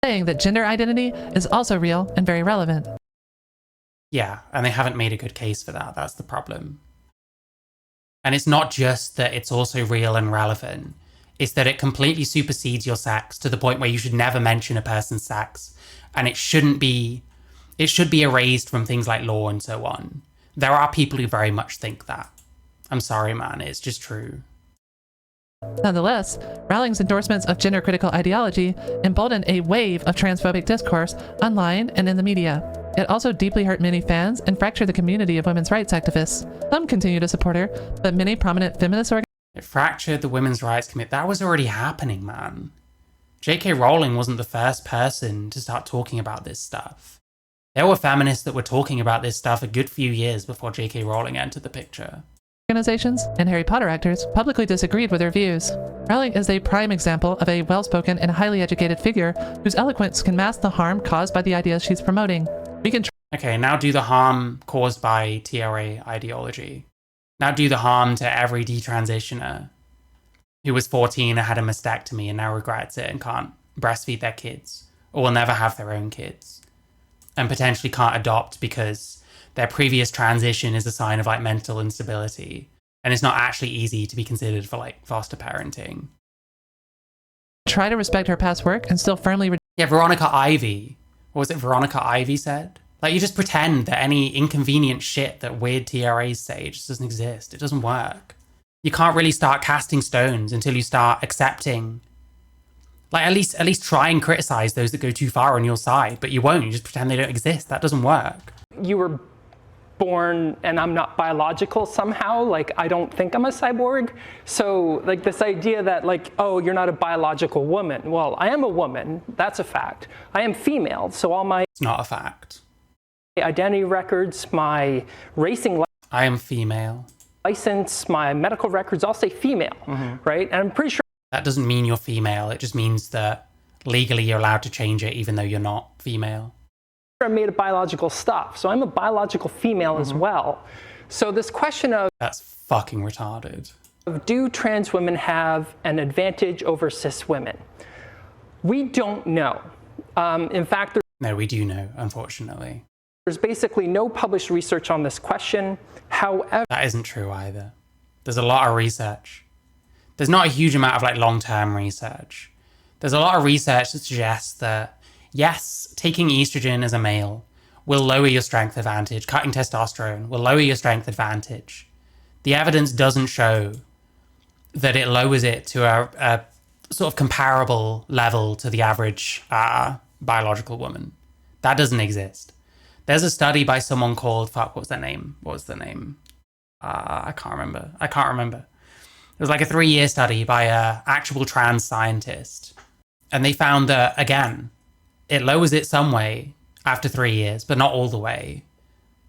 saying that gender identity is also real and very relevant. Yeah, and they haven't made a good case for that. That's the problem. And it's not just that it's also real and relevant. It's that it completely supersedes your sex to the point where you should never mention a person's sex. And it should be erased from things like law and so on. There are people who very much think that. I'm sorry, man. It's just true. Nonetheless, Rowling's endorsements of gender-critical ideology emboldened a wave of transphobic discourse online and in the media. It also deeply hurt many fans and fractured the community of women's rights activists. Some continue to support her, but many prominent feminist organizations It fractured the women's rights committee. That was already happening, man. J.K. Rowling wasn't the first person to start talking about this stuff. There were feminists that were talking about this stuff a good few years before J.K. Rowling entered the picture. and Harry Potter actors publicly disagreed with her views. Rowling is a prime example of a well-spoken and highly educated figure whose eloquence can mask the harm caused by the ideas she's promoting. We can Okay, now do the harm caused by TRA ideology. Now do the harm to every detransitioner who was 14 and had a mastectomy and now regrets it and can't breastfeed their kids or will never have their own kids and potentially can't adopt because their previous transition is a sign of like mental instability and it's not actually easy to be considered for like foster parenting. try to respect her past work and still firmly Yeah, Veronica Ivy. What was it Veronica Ivy said? Like, you just pretend that any inconvenient shit that weird TRAs say just doesn't exist. It doesn't work. You can't really start casting stones until you start accepting. Like, at least try and criticize those that go too far on your side, but you won't. You just pretend they don't exist. That doesn't work. You were born and I'm not biological somehow, like I don't think I'm a cyborg. So like this idea that like, oh, you're not a biological woman. Well, I am a woman, that's a fact. I am female, so all my It's not a fact. identity records, my racing I am female. license, my medical records all say female, right? And I'm pretty sure That doesn't mean you're female. It just means that legally you're allowed to change it even though you're not female. I'm made of biological stuff. So I'm a biological female as well. So this question of That's fucking retarded. do trans women have an advantage over cis women? We don't know. In fact, No, we do know, unfortunately. there's basically no published research on this question. However, That isn't true either. There's a lot of research. There's not a huge amount of like long-term research. There's a lot of research that suggests that yes, taking estrogen as a male will lower your strength advantage. Cutting testosterone will lower your strength advantage. The evidence doesn't show that it lowers it to a sort of comparable level to the average biological woman. That doesn't exist. There's a study by someone called, fuck, what was their name? What was the name? I can't remember. It was like a 3-year study by an actual trans scientist. And they found that, again, it lowers it some way after 3 years, but not all the way.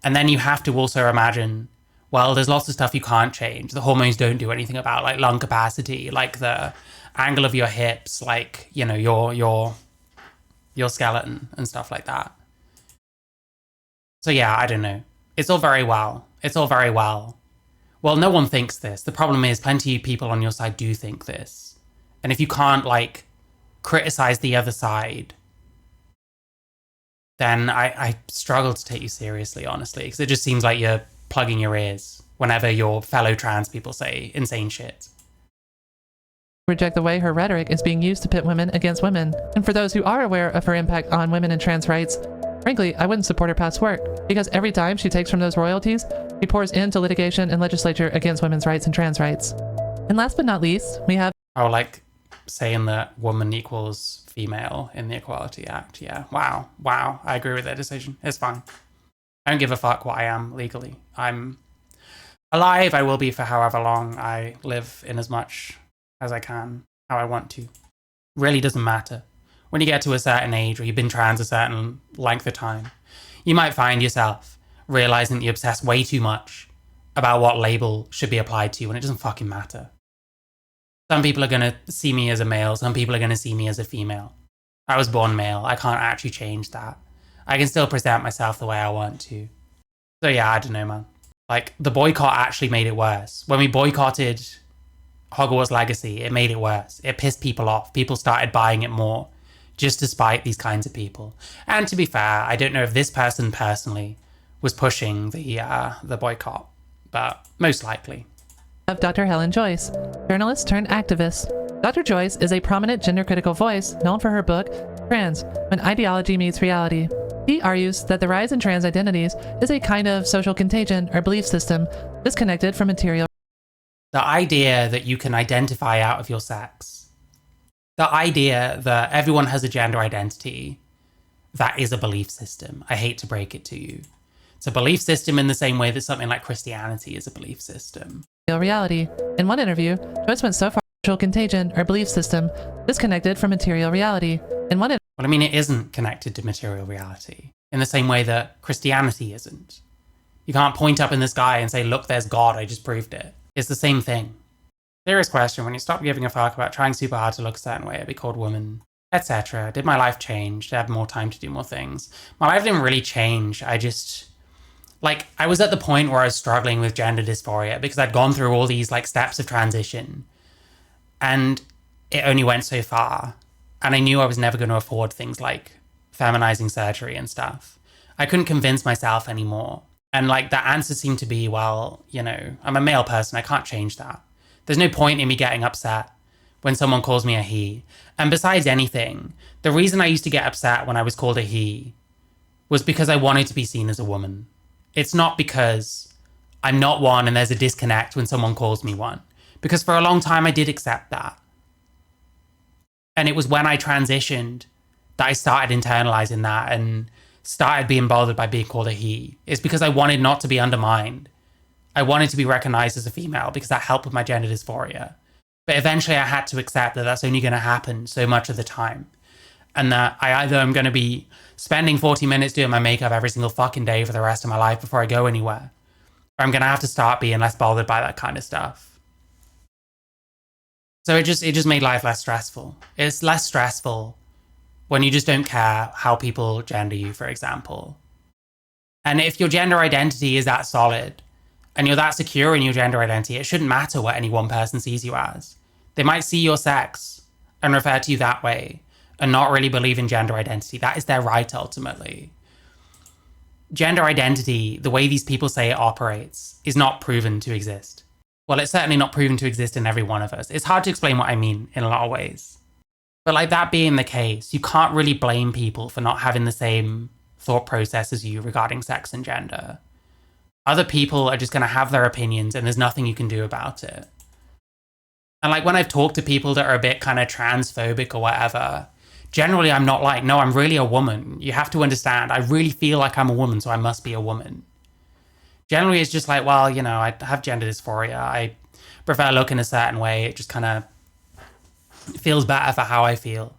And then you have to also imagine, well, there's lots of stuff you can't change. The hormones don't do anything about, like lung capacity, like the angle of your hips, like, you know, your skeleton and stuff like that. So yeah, I don't know. It's all very well. Well, no one thinks this. The problem is plenty of people on your side do think this. And if you can't, like, criticize the other side, then I struggle to take you seriously, honestly, because it just seems like you're plugging your ears whenever your fellow trans people say insane shit. Reject the way her rhetoric is being used to pit women against women. And for those who are aware of her impact on women and trans rights, frankly, I wouldn't support her past work, because every time she takes from those royalties, she pours into litigation and legislature against women's rights and trans rights. And last but not least, we have... Oh, like saying that woman equals female in the Equality Act. Yeah, wow. I agree with that decision. It's fine. I don't give a fuck what I am legally. I'm alive. I will be for however long I live, in as much as I can, how I want to. Really doesn't matter. When you get to a certain age, or you've been trans a certain length of time, you might find yourself realizing that you obsess way too much about what label should be applied to you, and it doesn't fucking matter. Some people are going to see me as a male, some people are going to see me as a female. I was born male, I can't actually change that. I can still present myself the way I want to. So yeah, I don't know, man. Like, the boycott actually made it worse. When we boycotted Hogwarts Legacy, it made it worse. It pissed people off. People started buying it more, just to spite these kinds of people. And to be fair, I don't know if this person personally was pushing the boycott, but most likely. Of Dr. Helen Joyce, journalist turned activist. Dr. Joyce is a prominent gender-critical voice known for her book, Trans, When Ideology Meets Reality. He argues that the rise in trans identities is a kind of social contagion or belief system disconnected from material. The idea that you can identify out of your sex, the idea that everyone has a gender identity, that is a belief system. I hate to break it to you. It's a belief system in the same way that something like Christianity is a belief system. Reality. In one interview, Joyce went so far as social contagion or belief system disconnected from material reality. Well, I mean, it isn't connected to material reality in the same way that Christianity isn't. You can't point up in the sky and say, look, there's God, I just proved it. It's the same thing. Serious question, when you stop giving a fuck about trying super hard to look a certain way, be called woman, etc. Did my life change? Did I have more time to do more things? My life didn't really change. I just, like, I was at the point where I was struggling with gender dysphoria because I'd gone through all these, like, steps of transition. And it only went so far. And I knew I was never going to afford things like feminizing surgery and stuff. I couldn't convince myself anymore. And, like, the answer seemed to be, well, you know, I'm a male person. I can't change that. There's no point in me getting upset when someone calls me a he. And besides anything, the reason I used to get upset when I was called a he was because I wanted to be seen as a woman. It's not because I'm not one and there's a disconnect when someone calls me one. Because for a long time I did accept that. And it was when I transitioned that I started internalizing that and started being bothered by being called a he. It's because I wanted not to be undermined. I wanted to be recognized as a female because that helped with my gender dysphoria. But eventually I had to accept that that's only going to happen so much of the time. And that I either am going to be spending 40 minutes doing my makeup every single fucking day for the rest of my life before I go anywhere, or I'm going to have to start being less bothered by that kind of stuff. So it just made life less stressful. It's less stressful when you just don't care how people gender you, for example. And if your gender identity is that solid, and you're that secure in your gender identity, it shouldn't matter what any one person sees you as. They might see your sex and refer to you that way and not really believe in gender identity. That is their right, ultimately. Gender identity, the way these people say it operates, is not proven to exist. Well, it's certainly not proven to exist in every one of us. It's hard to explain what I mean in a lot of ways. But like that being the case, you can't really blame people for not having the same thought process as you regarding sex and gender. Other people are just going to have their opinions and there's nothing you can do about it. And like when I've talked to people that are a bit kind of transphobic or whatever, generally I'm not like, no, I'm really a woman. You have to understand, I really feel like I'm a woman, so I must be a woman. Generally it's just like, well, you know, I have gender dysphoria. I prefer looking a certain way. It just kind of feels better for how I feel.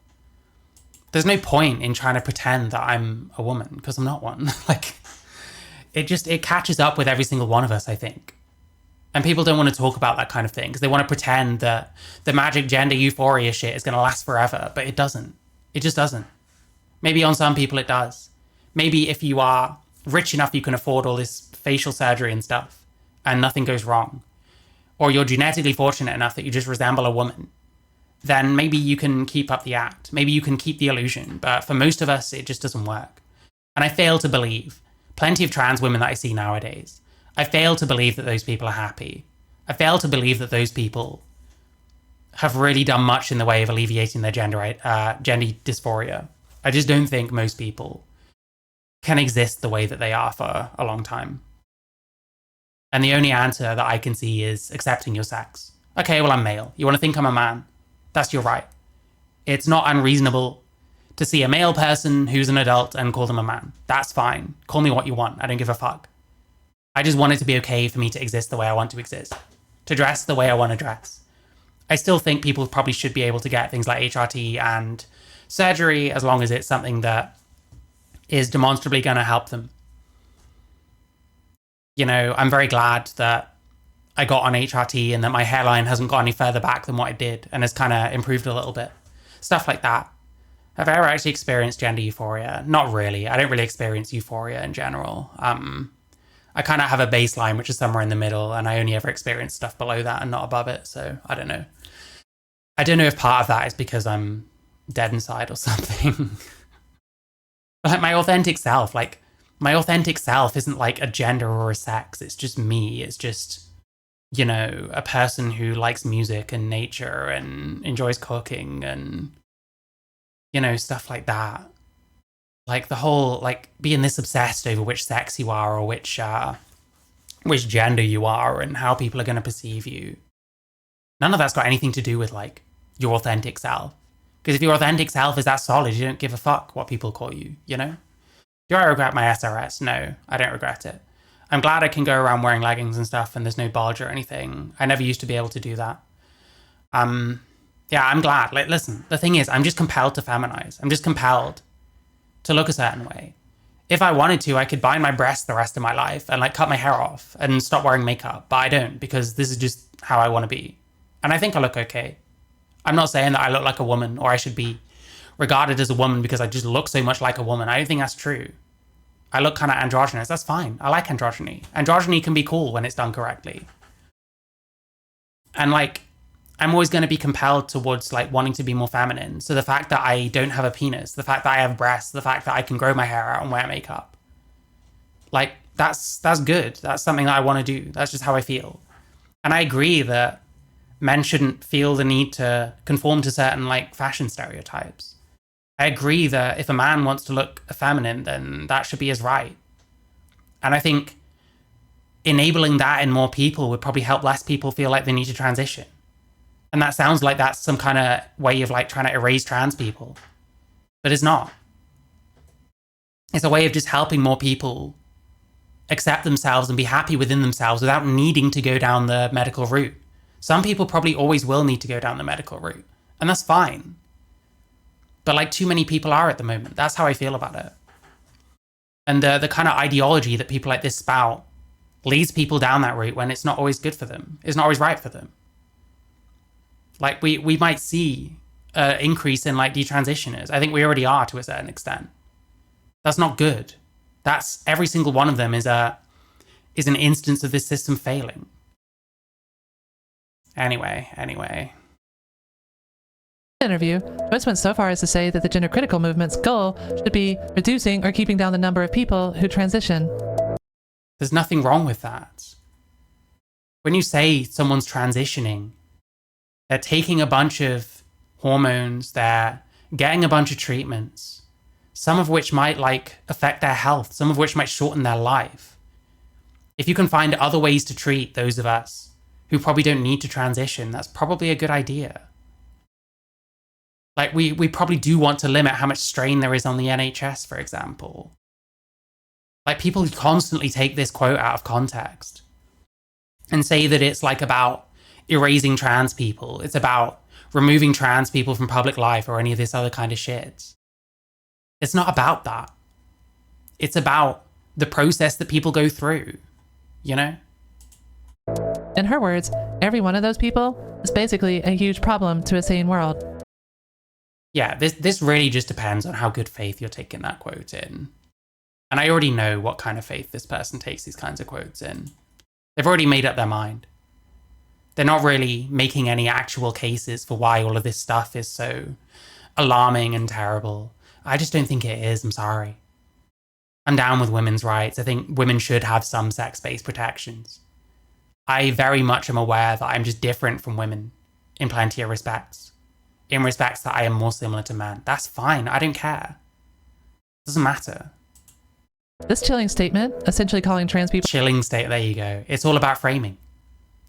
There's no point in trying to pretend that I'm a woman, because I'm not one. Like, it catches up with every single one of us, I think. And people don't want to talk about that kind of thing because they want to pretend that the magic gender euphoria shit is going to last forever, but it doesn't. It just doesn't. Maybe on some people it does. Maybe if you are rich enough, you can afford all this facial surgery and stuff and nothing goes wrong. Or you're genetically fortunate enough that you just resemble a woman. Then maybe you can keep up the act. Maybe you can keep the illusion. But for most of us, it just doesn't work. And I fail to believe, plenty of trans women that I see nowadays, I fail to believe that those people are happy. I fail to believe that those people have really done much in the way of alleviating their gender dysphoria. I just don't think most people can exist the way that they are for a long time. And the only answer that I can see is accepting your sex. Okay, well, I'm male. You want to think I'm a man? That's your right. It's not unreasonable to see a male person who's an adult and call them a man. That's fine. Call me what you want. I don't give a fuck. I just want it to be okay for me to exist the way I want to exist, to dress the way I want to dress. I still think people probably should be able to get things like HRT and surgery as long as it's something that is demonstrably going to help them. You know, I'm very glad that I got on HRT and that my hairline hasn't gone any further back than what it did and has kind of improved a little bit. Stuff like that. Have I ever actually experienced gender euphoria? Not really. I don't really experience euphoria in general. I kind of have a baseline, which is somewhere in the middle, and I only ever experience stuff below that and not above it. So I don't know. I don't know if part of that is because I'm dead inside or something. But like my authentic self isn't like a gender or a sex. It's just me. It's just, you know, a person who likes music and nature and enjoys cooking and, you know, stuff like that. Like the whole, like being this obsessed over which sex you are or which gender you are and how people are going to perceive you. None of that's got anything to do with like your authentic self. Because if your authentic self is that solid, you don't give a fuck what people call you, you know? Do I regret my SRS? No, I don't regret it. I'm glad I can go around wearing leggings and stuff and there's no bulge or anything. I never used to be able to do that. Yeah, I'm glad. Like, listen, the thing is, I'm just compelled to feminize. I'm just compelled to look a certain way. If I wanted to, I could bind my breasts the rest of my life and like cut my hair off and stop wearing makeup, but I don't because this is just how I want to be. And I think I look okay. I'm not saying that I look like a woman or I should be regarded as a woman because I just look so much like a woman. I don't think that's true. I look kind of androgynous. That's fine. I like androgyny. Androgyny can be cool when it's done correctly. And like, I'm always going to be compelled towards like wanting to be more feminine. So the fact that I don't have a penis, the fact that I have breasts, the fact that I can grow my hair out and wear makeup, like that's good. That's something that I want to do. That's just how I feel. And I agree that men shouldn't feel the need to conform to certain like fashion stereotypes. I agree that if a man wants to look feminine, then that should be his right. And I think enabling that in more people would probably help less people feel like they need to transition. And that sounds like that's some kind of way of like trying to erase trans people. But it's not. It's a way of just helping more people accept themselves and be happy within themselves without needing to go down the medical route. Some people probably always will need to go down the medical route. And that's fine. But like too many people are at the moment. That's how I feel about it. And the kind of ideology that people like this spout leads people down that route when it's not always good for them. It's not always right for them. Like we might see an increase in like detransitioners. I think we already are to a certain extent. That's not good. That's every single one of them is an instance of this system failing. Anyway. Interview, Joyce went so far as to say that the gender critical movement's goal should be reducing or keeping down the number of people who transition. There's nothing wrong with that. When you say someone's transitioning, they're taking a bunch of hormones, they're getting a bunch of treatments, some of which might like affect their health, some of which might shorten their life. If you can find other ways to treat those of us who probably don't need to transition, that's probably a good idea. Like we probably do want to limit how much strain there is on the NHS, for example. Like people constantly take this quote out of context and say that it's like about erasing trans people. It's about removing trans people from public life or any of this other kind of shit. It's not about that. It's about the process that people go through, you know? In her words, every one of those people is basically a huge problem to a sane world. Yeah, this really just depends on how good faith you're taking that quote in. And I already know what kind of faith this person takes these kinds of quotes in. They've already made up their mind. They're not really making any actual cases for why all of this stuff is so alarming and terrible. I just don't think it is, I'm sorry. I'm down with women's rights. I think women should have some sex-based protections. I very much am aware that I'm just different from women in plenty of respects. In respects that I am more similar to men. That's fine, I don't care. Doesn't matter. This chilling statement, essentially calling trans people Chilling state, there you go. It's all about framing.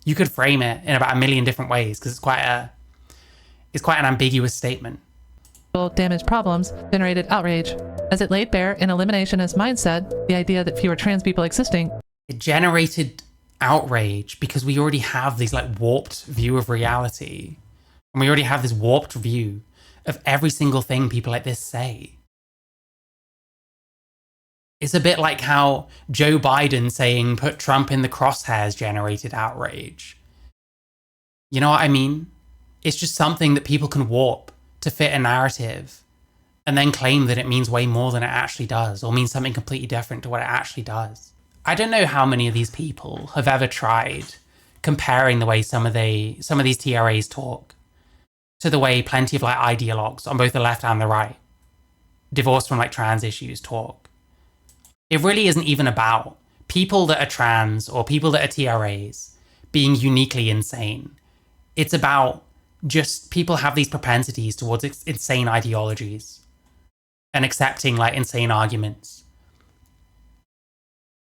You could frame it in about a million different ways because it's quite an ambiguous statement. damaged problems generated outrage, as it laid bare in Elimination as Mindset the idea that fewer trans people existing. It generated outrage because we already have this like warped view of reality. And we already have this warped view of every single thing people like this say. It's a bit like how Joe Biden saying put Trump in the crosshairs generated outrage. You know what I mean? It's just something that people can warp to fit a narrative and then claim that it means way more than it actually does, or means something completely different to what it actually does. I don't know how many of these people have ever tried comparing the way some of these TRAs talk to the way plenty of like ideologues on both the left and the right, divorced from like trans issues, talk. It really isn't even about people that are trans or people that are TRAs being uniquely insane. It's about just people have these propensities towards insane ideologies and accepting like insane arguments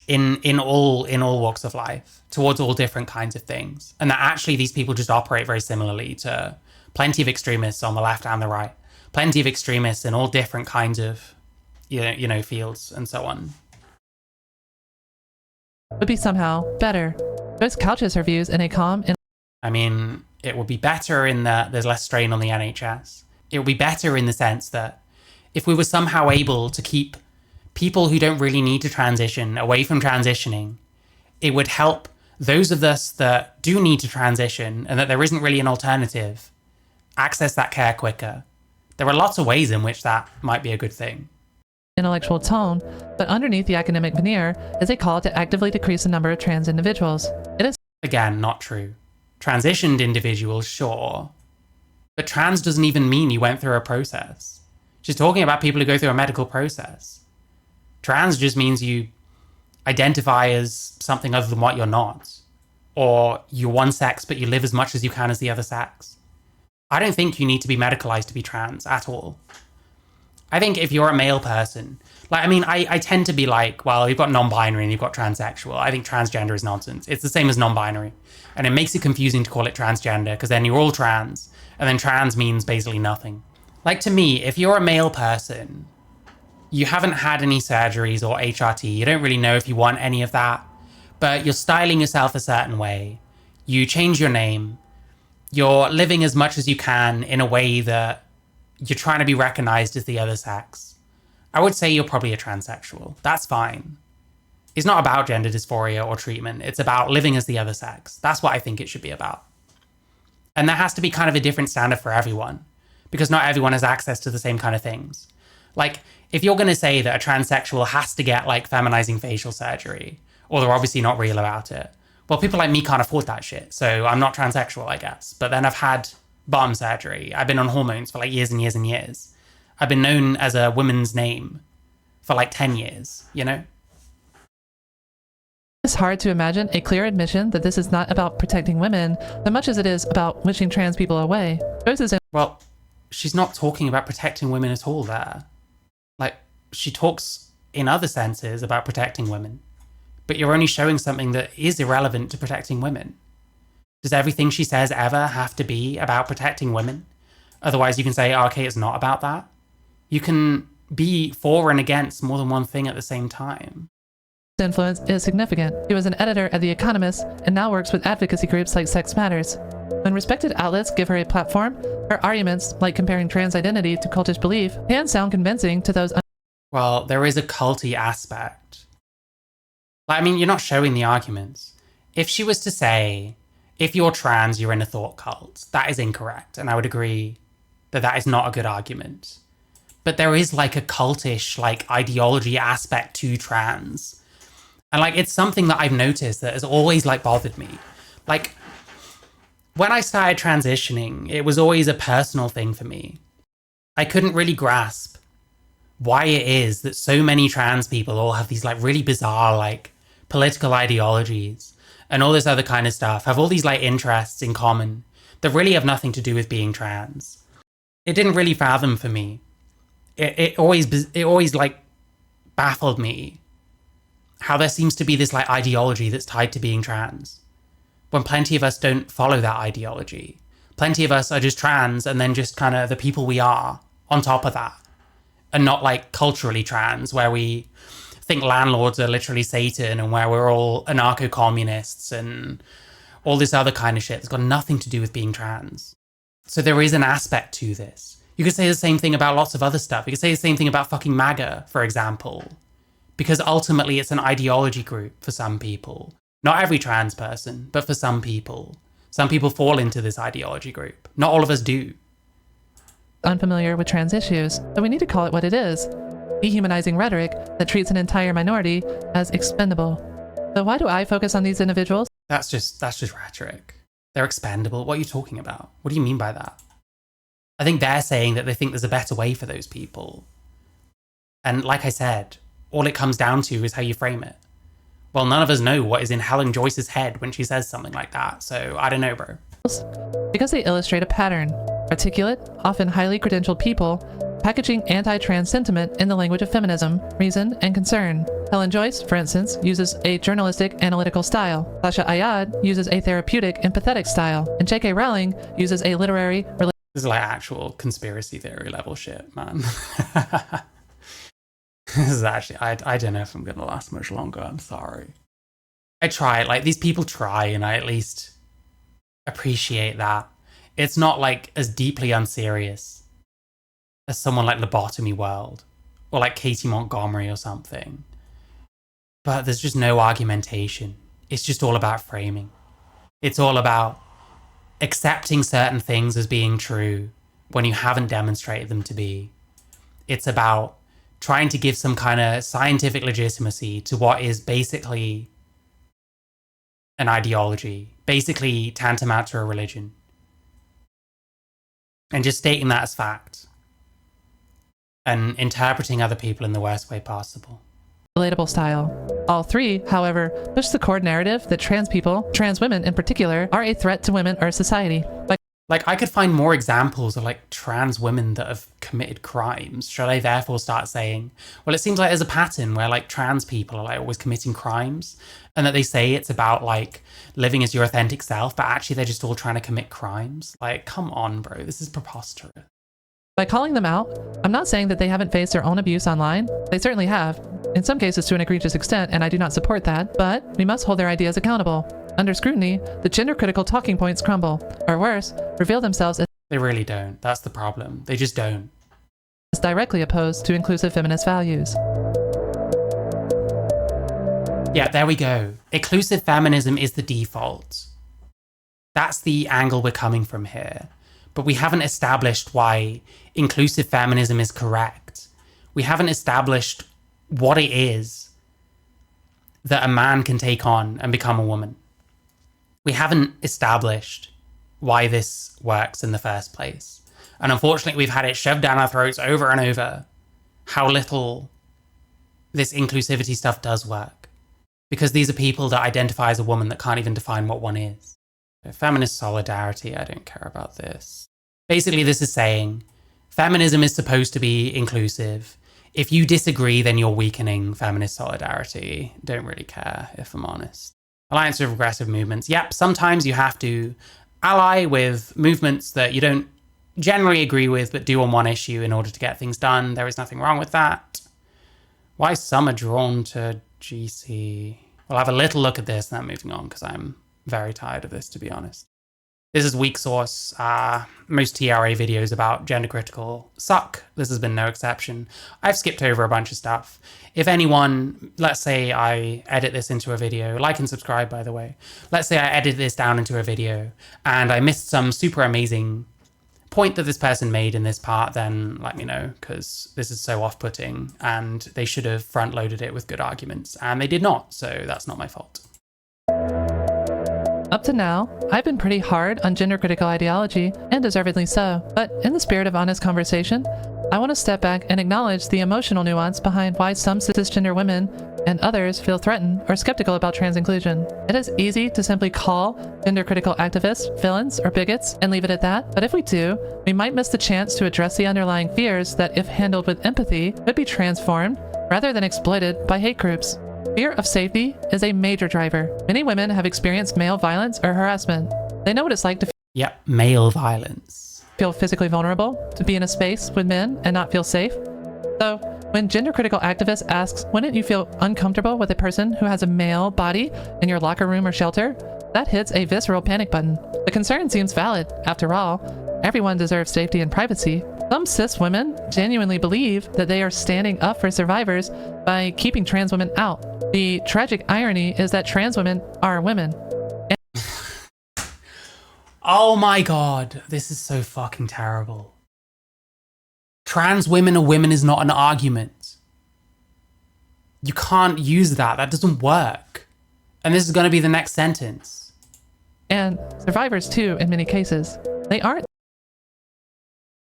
in all walks of life towards all different kinds of things. And that actually these people just operate very similarly to plenty of extremists on the left and the right, plenty of extremists in all different kinds of, you know, fields and so on. Would be somehow better. Joyce couches her views in a calm and I mean, it would be better in that there's less strain on the NHS. It would be better in the sense that if we were somehow able to keep people who don't really need to transition away from transitioning, it would help those of us that do need to transition and that there isn't really an alternative access that care quicker. There are lots of ways in which that might be a good thing. intellectual tone, but underneath the academic veneer is a call to actively decrease the number of trans individuals. It is Again, not true. Transitioned individuals, sure. But trans doesn't even mean you went through a process. She's talking about people who go through a medical process. Trans just means you identify as something other than what you're not. Or you're one sex, but you live as much as you can as the other sex. I don't think you need to be medicalized to be trans at all. I think if you're a male person, like, I mean, I tend to be like, well, you've got non-binary and you've got transsexual. I think transgender is nonsense. It's the same as non-binary. And it makes it confusing to call it transgender because then you're all trans. And then trans means basically nothing. Like, to me, if you're a male person, you haven't had any surgeries or HRT. You don't really know if you want any of that. But you're styling yourself a certain way. You change your name. You're living as much as you can in a way that you're trying to be recognized as the other sex. I would say you're probably a transsexual. That's fine. It's not about gender dysphoria or treatment. It's about living as the other sex. That's what I think it should be about. And there has to be kind of a different standard for everyone, because not everyone has access to the same kind of things. Like, if you're going to say that a transsexual has to get like feminizing facial surgery, or they're obviously not real about it, well, people like me can't afford that shit. So I'm not transsexual, I guess. But then I've had bottom surgery. I've been on hormones for like years and years and years. I've been known as a woman's name for like 10 years, you know? It's hard to imagine a clear admission that this is not about protecting women as much as it is about wishing trans people away. Well, she's not talking about protecting women at all there. Like, she talks in other senses about protecting women, but you're only showing something that is irrelevant to protecting women. Does everything she says ever have to be about protecting women? Otherwise you can say, oh, okay, it's not about that. You can be for and against more than one thing at the same time. Influence is significant. He was an editor at The Economist and now works with advocacy groups like Sex Matters. When respected outlets give her a platform, her arguments, like comparing trans identity to cultish belief, can sound convincing to those Well, there is a culty aspect. Like, I mean, you're not showing the arguments. If she was to say, if you're trans, you're in a thought cult, that is incorrect. And I would agree that that is not a good argument. But there is like a cultish, like, ideology aspect to trans. And like, it's something that I've noticed that has always like bothered me. Like, when I started transitioning, it was always a personal thing for me. I couldn't really grasp why it is that so many trans people all have these like really bizarre, like, political ideologies and all this other kind of stuff, have all these like interests in common that really have nothing to do with being trans. It didn't really fathom for me. It always like baffled me how there seems to be this like ideology that's tied to being trans, when plenty of us don't follow that ideology. Plenty of us are just trans and then just kind of the people we are on top of that, and not like culturally trans, where we think landlords are literally Satan and where we're all anarcho-communists and all this other kind of shit that's got nothing to do with being trans. So there is an aspect to this. You could say the same thing about lots of other stuff. You could say the same thing about fucking MAGA, for example, because ultimately it's an ideology group for some people. Not every trans person, but for some people. Some people fall into this ideology group. Not all of us do. Unfamiliar with trans issues, so we need to call it what it is. Dehumanizing rhetoric that treats an entire minority as expendable. So why do I focus on these individuals? That's just rhetoric. They're expendable. What are you talking about? What do you mean by that? I think they're saying that they think there's a better way for those people. And like I said, all it comes down to is how you frame it. Well, none of us know what is in Helen Joyce's head when she says something like that, so I don't know, bro. Because they illustrate a pattern. Articulate, often highly credentialed people, packaging anti-trans sentiment in the language of feminism, reason, and concern. Helen Joyce, for instance, uses a journalistic, analytical style. Sasha Ayad uses a therapeutic, empathetic style. And J.K. Rowling uses a literary... This is like actual conspiracy theory level shit, man. This is actually... I don't know if I'm going to last much longer. I'm sorry. I try. Like, these people try, and I at least appreciate that. It's not like as deeply unserious as someone like Lobotomy World or like Katie Montgomery or something. But there's just no argumentation. It's just all about framing. It's all about accepting certain things as being true when you haven't demonstrated them to be. It's about trying to give some kind of scientific legitimacy to what is basically an ideology, basically tantamount to a religion. And just stating that as fact. And interpreting other people in the worst way possible. Relatable style. All three, however, push the core narrative that trans people, trans women in particular, are a threat to women or society. Like, I could find more examples of, like, trans women that have committed crimes. Should I therefore start saying, well, it seems like there's a pattern where, like, trans people are, like, always committing crimes, and that they say it's about, like, living as your authentic self, but actually they're just all trying to commit crimes? Like, come on, bro. This is preposterous. By calling them out, I'm not saying that they haven't faced their own abuse online. They certainly have, in some cases to an egregious extent, and I do not support that, but we must hold their ideas accountable. Under scrutiny, the gender-critical talking points crumble, or worse, reveal themselves as... They really don't. That's the problem. They just don't. ...as directly opposed to inclusive feminist values. Yeah, there we go. Inclusive feminism is the default. That's the angle we're coming from here. But we haven't established why inclusive feminism is correct. We haven't established what it is that a man can take on and become a woman. We haven't established why this works in the first place. And unfortunately, we've had it shoved down our throats over and over how little this inclusivity stuff does work. Because these are people that identify as a woman that can't even define what one is. Feminist solidarity, I don't care about this. Basically, this is saying feminism is supposed to be inclusive. If you disagree, then you're weakening feminist solidarity. Don't really care, if I'm honest. Alliance of Progressive Movements. Yep, sometimes you have to ally with movements that you don't generally agree with, but do on one issue in order to get things done. There is nothing wrong with that. Why some are drawn to GC? We'll have a little look at this and then moving on, because I'm very tired of this, to be honest. This is weak source. Most TRA videos about gender critical suck. This has been no exception. I've skipped over a bunch of stuff. If anyone, let's say I edit this into a video, like and subscribe, by the way. Let's say I edit this down into a video and I missed some super amazing point that this person made in this part, then let me know, because this is so off-putting and they should have front-loaded it with good arguments, and they did not, so that's not my fault. Up to now, I've been pretty hard on gender-critical ideology, and deservedly so. But in the spirit of honest conversation, I want to step back and acknowledge the emotional nuance behind why some cisgender women and others feel threatened or skeptical about trans inclusion. It is easy to simply call gender-critical activists villains or bigots and leave it at that, but if we do, we might miss the chance to address the underlying fears that, if handled with empathy, could be transformed rather than exploited by hate groups. Fear of safety is a major driver. Many women have experienced male violence or harassment. They know what it's like to Yep, male violence. feel physically vulnerable, to be in a space with men and not feel safe. So, when gender critical activists asks, wouldn't you feel uncomfortable with a person who has a male body in your locker room or shelter? That hits a visceral panic button. The concern seems valid. After all, everyone deserves safety and privacy. Some cis women genuinely believe that they are standing up for survivors by keeping trans women out. The tragic irony is that trans women are women. Oh my god, this is so fucking terrible. Trans women are women is not an argument. You can't use that. That doesn't work. And this is going to be the next sentence. And survivors too, in many cases. They aren't.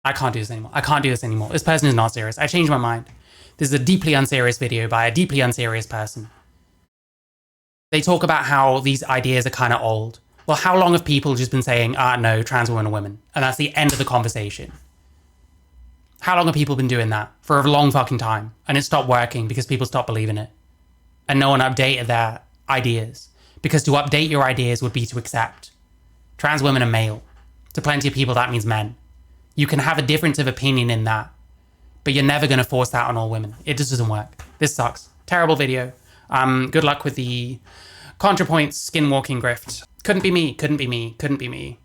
I can't do this anymore. I can't do this anymore. This person is not serious. I changed my mind. This is a deeply unserious video by a deeply unserious person. They talk about how these ideas are kind of old. Well, how long have people just been saying, no, trans women are women? And that's the end of the conversation. How long have people been doing that? For a long fucking time. And it stopped working because people stopped believing it. And no one updated their ideas. Because to update your ideas would be to accept. Trans women are male. To plenty of people, that means men. You can have a difference of opinion in that. But you're never going to force that on all women. It just doesn't work. This sucks. Terrible video. Good luck with the contrapoints skinwalking grift. Couldn't be me. Couldn't be me. Couldn't be me.